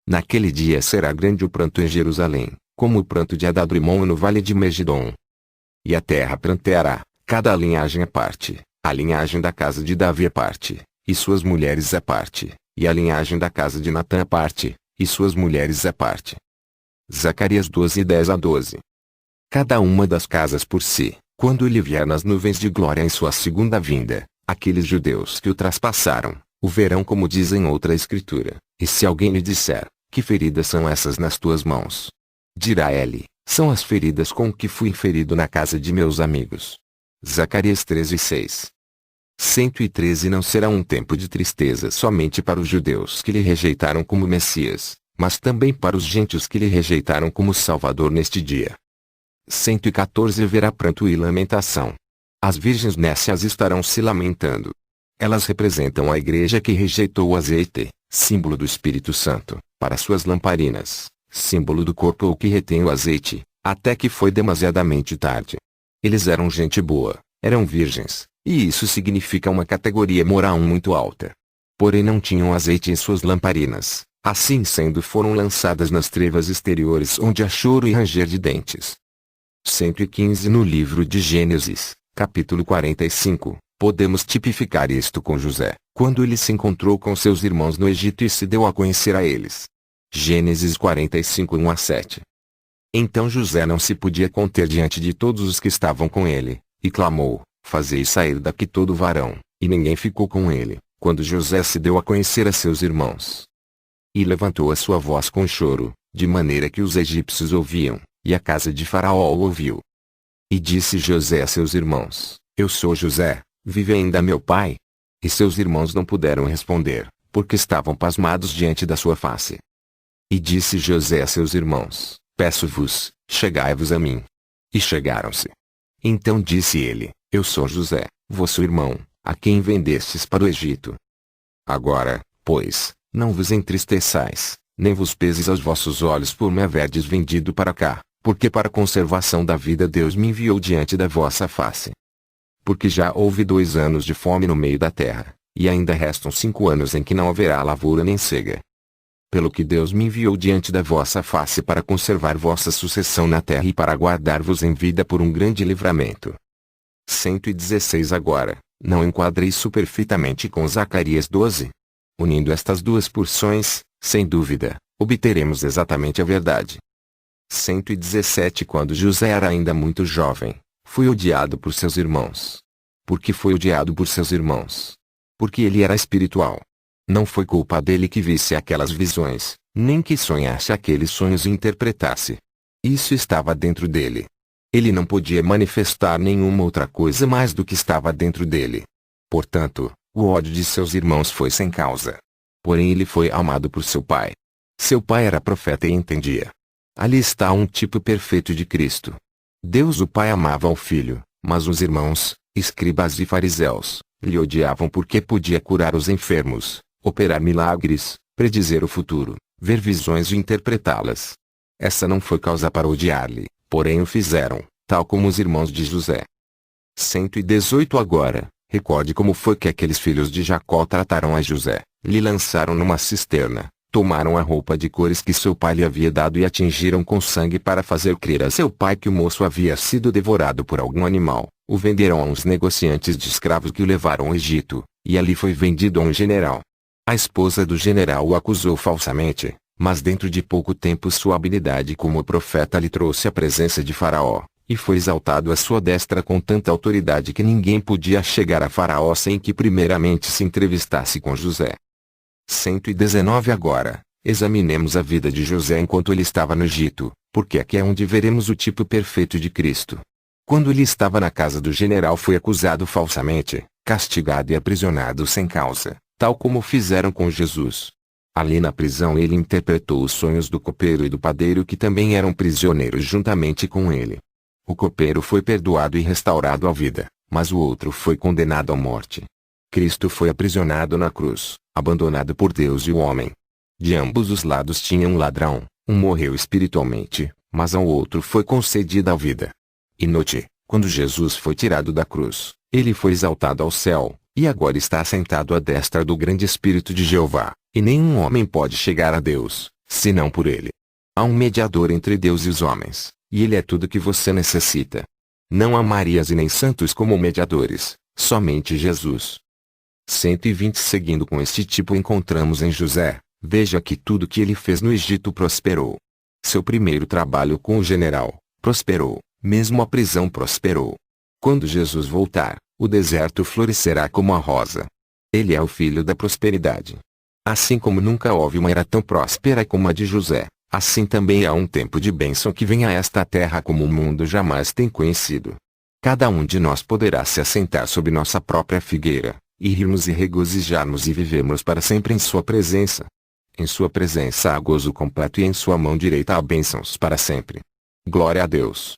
Naquele dia será grande o pranto em Jerusalém, como o pranto de Adad-rimon no vale de Megidom. E a terra pranteará, cada linhagem à parte, a linhagem da casa de Davi à parte, e suas mulheres à parte, e a linhagem da casa de Natã à parte, e suas mulheres à parte. Zacarias 12, 10-12. Cada uma das casas por si, quando ele vier nas nuvens de glória em sua segunda vinda, aqueles judeus que o traspassaram, o verão como diz em outra escritura, e se alguém lhe disser, que feridas são essas nas tuas mãos? Dirá ele, são as feridas com que fui ferido na casa de meus amigos. Zacarias 13, 6. 113 Não será um tempo de tristeza somente para os judeus que lhe rejeitaram como Messias, mas também para os gentios que lhe rejeitaram como Salvador neste dia. 114 Haverá pranto e lamentação. As virgens nécias estarão se lamentando. Elas representam a igreja que rejeitou o azeite, símbolo do Espírito Santo, para suas lamparinas, símbolo do corpo ou que retém o azeite, até que foi demasiadamente tarde. Eles eram gente boa, eram virgens, e isso significa uma categoria moral muito alta. Porém não tinham azeite em suas lamparinas, assim sendo foram lançadas nas trevas exteriores onde há choro e ranger de dentes. 115 No livro de Gênesis, capítulo 45, podemos tipificar isto com José, quando ele se encontrou com seus irmãos no Egito e se deu a conhecer a eles. Gênesis 45, 1-7. Então José não se podia conter diante de todos os que estavam com ele, e clamou, fazei sair daqui todo varão, e ninguém ficou com ele, quando José se deu a conhecer a seus irmãos. E levantou a sua voz com choro, de maneira que os egípcios ouviam, e a casa de Faraó o ouviu. E disse José a seus irmãos, eu sou José, vive ainda meu pai? E seus irmãos não puderam responder, porque estavam pasmados diante da sua face. E disse José a seus irmãos, peço-vos, chegai-vos a mim. E chegaram-se. Então disse ele, eu sou José, vosso irmão, a quem vendestes para o Egito. Agora, pois, não vos entristeçais, nem vos peses aos vossos olhos por me haverdes vendido para cá, porque para a conservação da vida Deus me enviou diante da vossa face. Porque já houve 2 anos de fome no meio da terra, e ainda restam 5 anos em que não haverá lavoura nem cega. Pelo que Deus me enviou diante da vossa face para conservar vossa sucessão na terra e para guardar-vos em vida por um grande livramento. 116 Agora, não enquadrei isso perfeitamente com Zacarias 12? Unindo estas duas porções, sem dúvida, obteremos exatamente a verdade. 117 Quando José era ainda muito jovem, foi odiado por seus irmãos. Por que foi odiado por seus irmãos? Porque ele era espiritual. Não foi culpa dele que visse aquelas visões, nem que sonhasse aqueles sonhos e interpretasse. Isso estava dentro dele. Ele não podia manifestar nenhuma outra coisa mais do que estava dentro dele. Portanto, o ódio de seus irmãos foi sem causa. Porém ele foi amado por seu pai. Seu pai era profeta e entendia. Ali está um tipo perfeito de Cristo. Deus o Pai amava ao Filho, mas os irmãos, escribas e fariseus, lhe odiavam porque podia curar os enfermos, operar milagres, predizer o futuro, ver visões e interpretá-las. Essa não foi causa para odiar-lhe, porém o fizeram, tal como os irmãos de José. 118 Agora, recorde como foi que aqueles filhos de Jacó trataram a José, lhe lançaram numa cisterna, tomaram a roupa de cores que seu pai lhe havia dado e atingiram com sangue para fazer crer a seu pai que o moço havia sido devorado por algum animal, o venderam a uns negociantes de escravos que o levaram ao Egito, e ali foi vendido a um general. A esposa do general o acusou falsamente, mas dentro de pouco tempo sua habilidade como profeta lhe trouxe à presença de Faraó, e foi exaltado à sua destra com tanta autoridade que ninguém podia chegar a Faraó sem que primeiramente se entrevistasse com José. 119 Agora, examinemos a vida de José enquanto ele estava no Egito, porque aqui é onde veremos o tipo perfeito de Cristo. Quando ele estava na casa do general foi acusado falsamente, castigado e aprisionado sem causa, tal como fizeram com Jesus. Ali na prisão ele interpretou os sonhos do copeiro e do padeiro que também eram prisioneiros juntamente com ele. O copeiro foi perdoado e restaurado à vida, mas o outro foi condenado à morte. Cristo foi aprisionado na cruz, abandonado por Deus e o homem. De ambos os lados tinha um ladrão, um morreu espiritualmente, mas ao outro foi concedida a vida. E note, quando Jesus foi tirado da cruz, ele foi exaltado ao céu, e agora está assentado à destra do grande Espírito de Jeová, e nenhum homem pode chegar a Deus, senão por ele. Há um mediador entre Deus e os homens, e ele é tudo que você necessita. Não há Marias e nem santos como mediadores, somente Jesus. 120 Seguindo com este tipo encontramos em José. Veja que tudo que ele fez no Egito prosperou. Seu primeiro trabalho com o general, prosperou, mesmo a prisão prosperou. Quando Jesus voltar, o deserto florescerá como a rosa. Ele é o filho da prosperidade. Assim como nunca houve uma era tão próspera como a de José, assim também há um tempo de bênção que vem a esta terra como o mundo jamais tem conhecido. Cada um de nós poderá se assentar sob nossa própria figueira, e rirmos e regozijarmos e vivermos para sempre em sua presença. Em sua presença há gozo completo e em sua mão direita há bênçãos para sempre. Glória a Deus.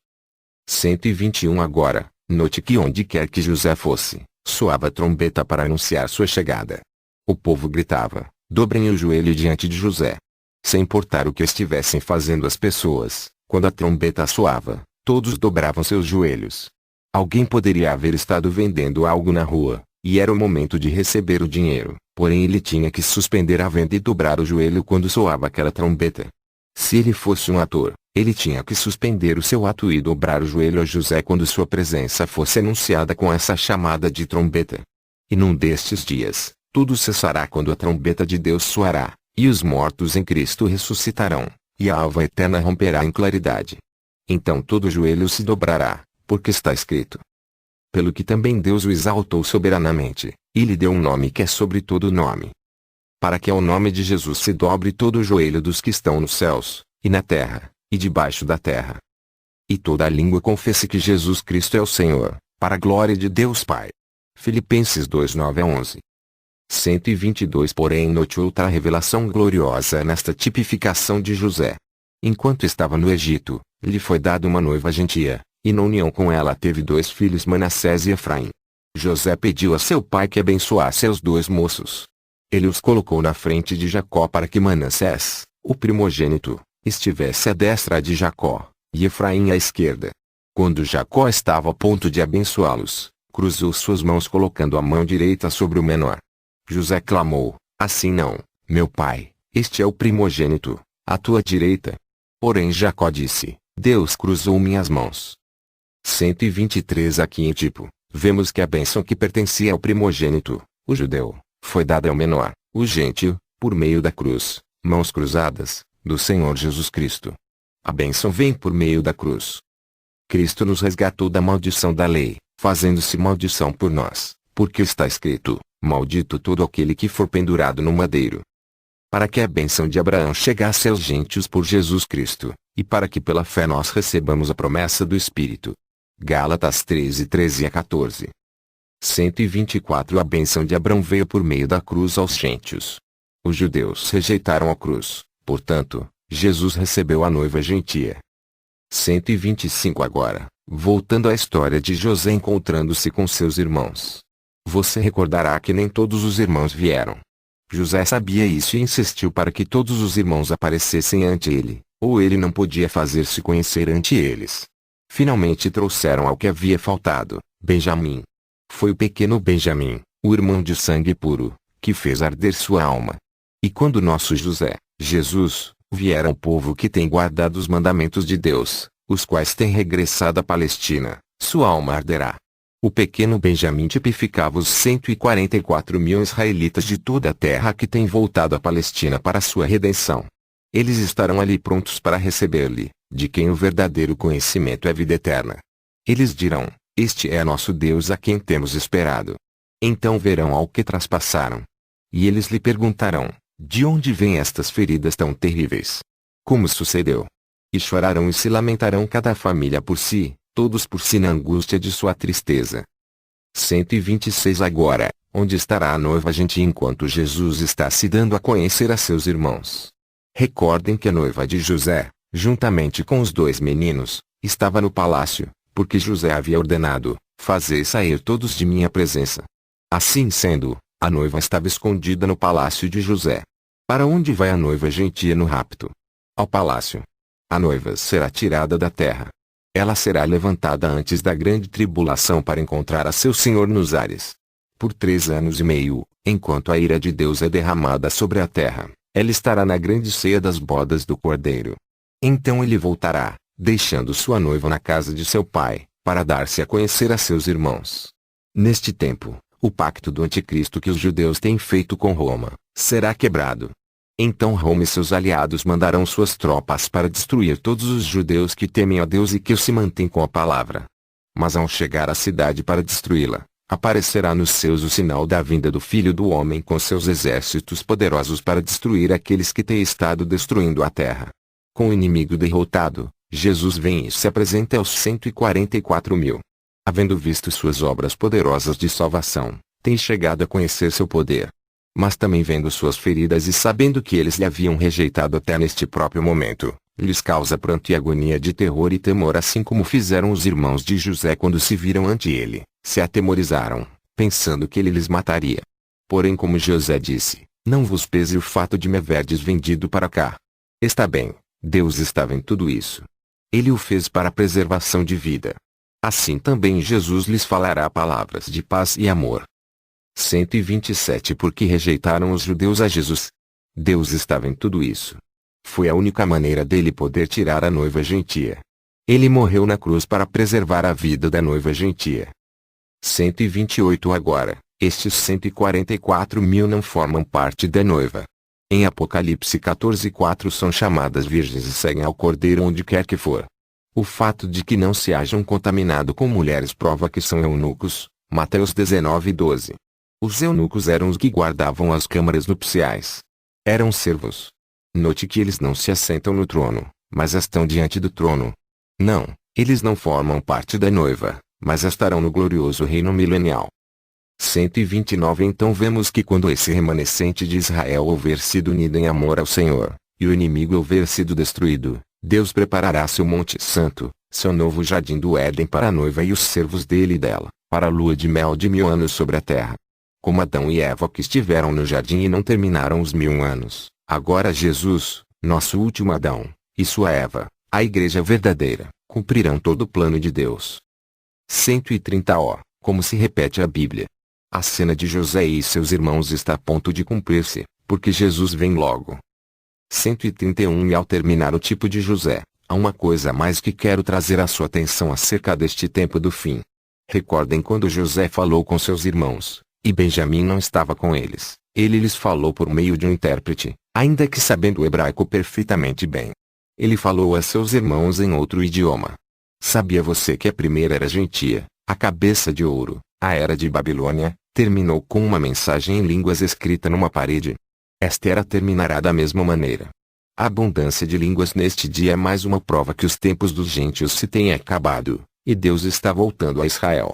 121 Agora, note que onde quer que José fosse, soava a trombeta para anunciar sua chegada. O povo gritava, dobrem o joelho diante de José. Sem importar o que estivessem fazendo as pessoas, quando a trombeta soava, todos dobravam seus joelhos. Alguém poderia haver estado vendendo algo na rua, e era o momento de receber o dinheiro, porém ele tinha que suspender a venda e dobrar o joelho quando soava aquela trombeta. Se ele fosse um ator, ele tinha que suspender o seu ato e dobrar o joelho a José quando sua presença fosse anunciada com essa chamada de trombeta. E num destes dias, tudo cessará quando a trombeta de Deus soará, e os mortos em Cristo ressuscitarão, e a alva eterna romperá em claridade. Então todo joelho se dobrará, porque está escrito. Pelo que também Deus o exaltou soberanamente, e lhe deu um nome que é sobre todo nome. Para que ao nome de Jesus se dobre todo o joelho dos que estão nos céus, e na terra, e debaixo da terra. E toda a língua confesse que Jesus Cristo é o Senhor, para a glória de Deus Pai. Filipenses 2:9-11. 122 Porém note outra revelação gloriosa nesta tipificação de José. Enquanto estava no Egito, lhe foi dada uma noiva gentia, e na união com ela teve 2 filhos Manassés e Efraim. José pediu a seu pai que abençoasse os 2 moços. Ele os colocou na frente de Jacó para que Manassés, o primogênito, estivesse à destra de Jacó, e Efraim à esquerda. Quando Jacó estava a ponto de abençoá-los, cruzou suas mãos colocando a mão direita sobre o menor. José clamou, assim não, meu pai, este é o primogênito, à tua direita. Porém Jacó disse, Deus cruzou minhas mãos. 123 Aqui em tipo, vemos que a bênção que pertencia ao primogênito, o judeu, foi dada ao menor, o gentio, por meio da cruz, mãos cruzadas, do Senhor Jesus Cristo. A bênção vem por meio da cruz. Cristo nos resgatou da maldição da lei, fazendo-se maldição por nós, porque está escrito, maldito todo aquele que for pendurado no madeiro. Para que a bênção de Abraão chegasse aos gentios por Jesus Cristo, e para que pela fé nós recebamos a promessa do Espírito. Gálatas 13:13-14. 124 A bênção de Abraão veio por meio da cruz aos gentios. Os judeus rejeitaram a cruz, portanto, Jesus recebeu a noiva gentia. 125 Agora, voltando à história de José encontrando-se com seus irmãos. Você recordará que nem todos os irmãos vieram. José sabia isso e insistiu para que todos os irmãos aparecessem ante ele, ou ele não podia fazer-se conhecer ante eles. Finalmente trouxeram ao que havia faltado, Benjamim. Foi o pequeno Benjamim, o irmão de sangue puro, que fez arder sua alma. E quando nosso José, Jesus, vier ao povo que tem guardado os mandamentos de Deus, os quais têm regressado à Palestina, sua alma arderá. O pequeno Benjamim tipificava os 144 mil israelitas de toda a terra que têm voltado à Palestina para sua redenção. Eles estarão ali prontos para receber-lhe, de quem o verdadeiro conhecimento é vida eterna. Eles dirão, este é nosso Deus a quem temos esperado. Então verão ao que traspassaram. E eles lhe perguntarão, de onde vêm estas feridas tão terríveis? Como sucedeu? E chorarão e se lamentarão cada família por si, todos por si na angústia de sua tristeza. 126 Agora, onde estará a noiva gentia enquanto Jesus está se dando a conhecer a seus irmãos? Recordem que a noiva de José, juntamente com os 2 meninos, estava no palácio, porque José havia ordenado, fazei sair todos de minha presença. Assim sendo, a noiva estava escondida no palácio de José. Para onde vai a noiva gentia no rapto? Ao palácio. A noiva será tirada da terra. Ela será levantada antes da grande tribulação para encontrar a seu Senhor nos ares. por 3 anos e meio, enquanto a ira de Deus é derramada sobre a terra. Ela estará na grande ceia das bodas do Cordeiro. Então ele voltará, deixando sua noiva na casa de seu pai, para dar-se a conhecer a seus irmãos. Neste tempo, o pacto do anticristo que os judeus têm feito com Roma, será quebrado. Então Roma e seus aliados mandarão suas tropas para destruir todos os judeus que temem a Deus e que se mantêm com a palavra. Mas ao chegar à cidade para destruí-la, aparecerá nos céus o sinal da vinda do Filho do Homem com seus exércitos poderosos para destruir aqueles que têm estado destruindo a terra. Com o inimigo derrotado, Jesus vem e se apresenta aos 144.000. Havendo visto suas obras poderosas de salvação, tem chegado a conhecer seu poder. Mas também vendo suas feridas e sabendo que eles lhe haviam rejeitado até neste próprio momento, lhes causa pranto e agonia de terror e temor, assim como fizeram os irmãos de José quando se viram ante ele, se atemorizaram, pensando que ele lhes mataria. Porém, como José disse, não vos pese o fato de me haverdes vendido para cá. Está bem, Deus estava em tudo isso. Ele o fez para a preservação de vida. Assim também Jesus lhes falará palavras de paz e amor. 127 Porque rejeitaram os judeus a Jesus. Deus estava em tudo isso. Foi a única maneira dele poder tirar a noiva gentia. Ele morreu na cruz para preservar a vida da noiva gentia. 128 Agora, estes 144.000 não formam parte da noiva. Em Apocalipse 14:4 são chamadas virgens e seguem ao Cordeiro onde quer que for. O fato de que não se hajam contaminado com mulheres prova que são eunucos. Mateus 19:12. Os eunucos eram os que guardavam as câmaras nupciais. Eram servos. Note que eles não se assentam no trono, mas estão diante do trono. Não, eles não formam parte da noiva, mas estarão no glorioso reino milenial. 129 Então vemos que quando esse remanescente de Israel houver sido unido em amor ao Senhor, e o inimigo houver sido destruído, Deus preparará seu monte santo, seu novo jardim do Éden para a noiva e os servos dele e dela, para a lua de mel de 1000 anos sobre a terra. Como Adão e Eva que estiveram no jardim e não terminaram os 1000 anos, agora Jesus, nosso último Adão, e sua Eva, a igreja verdadeira, cumprirão todo o plano de Deus. 130 Como se repete a Bíblia. A cena de José e seus irmãos está a ponto de cumprir-se, porque Jesus vem logo. 131 E ao terminar o tipo de José, há uma coisa a mais que quero trazer à sua atenção acerca deste tempo do fim. Recordem quando José falou com seus irmãos, e Benjamim não estava com eles. Ele lhes falou por meio de um intérprete, ainda que sabendo o hebraico perfeitamente bem. Ele falou a seus irmãos em outro idioma. Sabia você que a primeira era gentia, a cabeça de ouro, a era de Babilônia, terminou com uma mensagem em línguas escrita numa parede? Esta era terminará da mesma maneira. A abundância de línguas neste dia é mais uma prova que os tempos dos gentios se têm acabado, e Deus está voltando a Israel.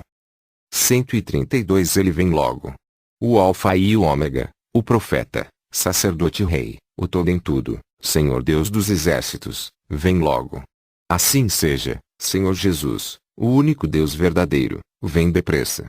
132 Ele vem logo. O Alfa e o Ômega, o profeta, sacerdote e rei, o todo em tudo, Senhor Deus dos exércitos, vem logo. Assim seja, Senhor Jesus, o único Deus verdadeiro, vem depressa.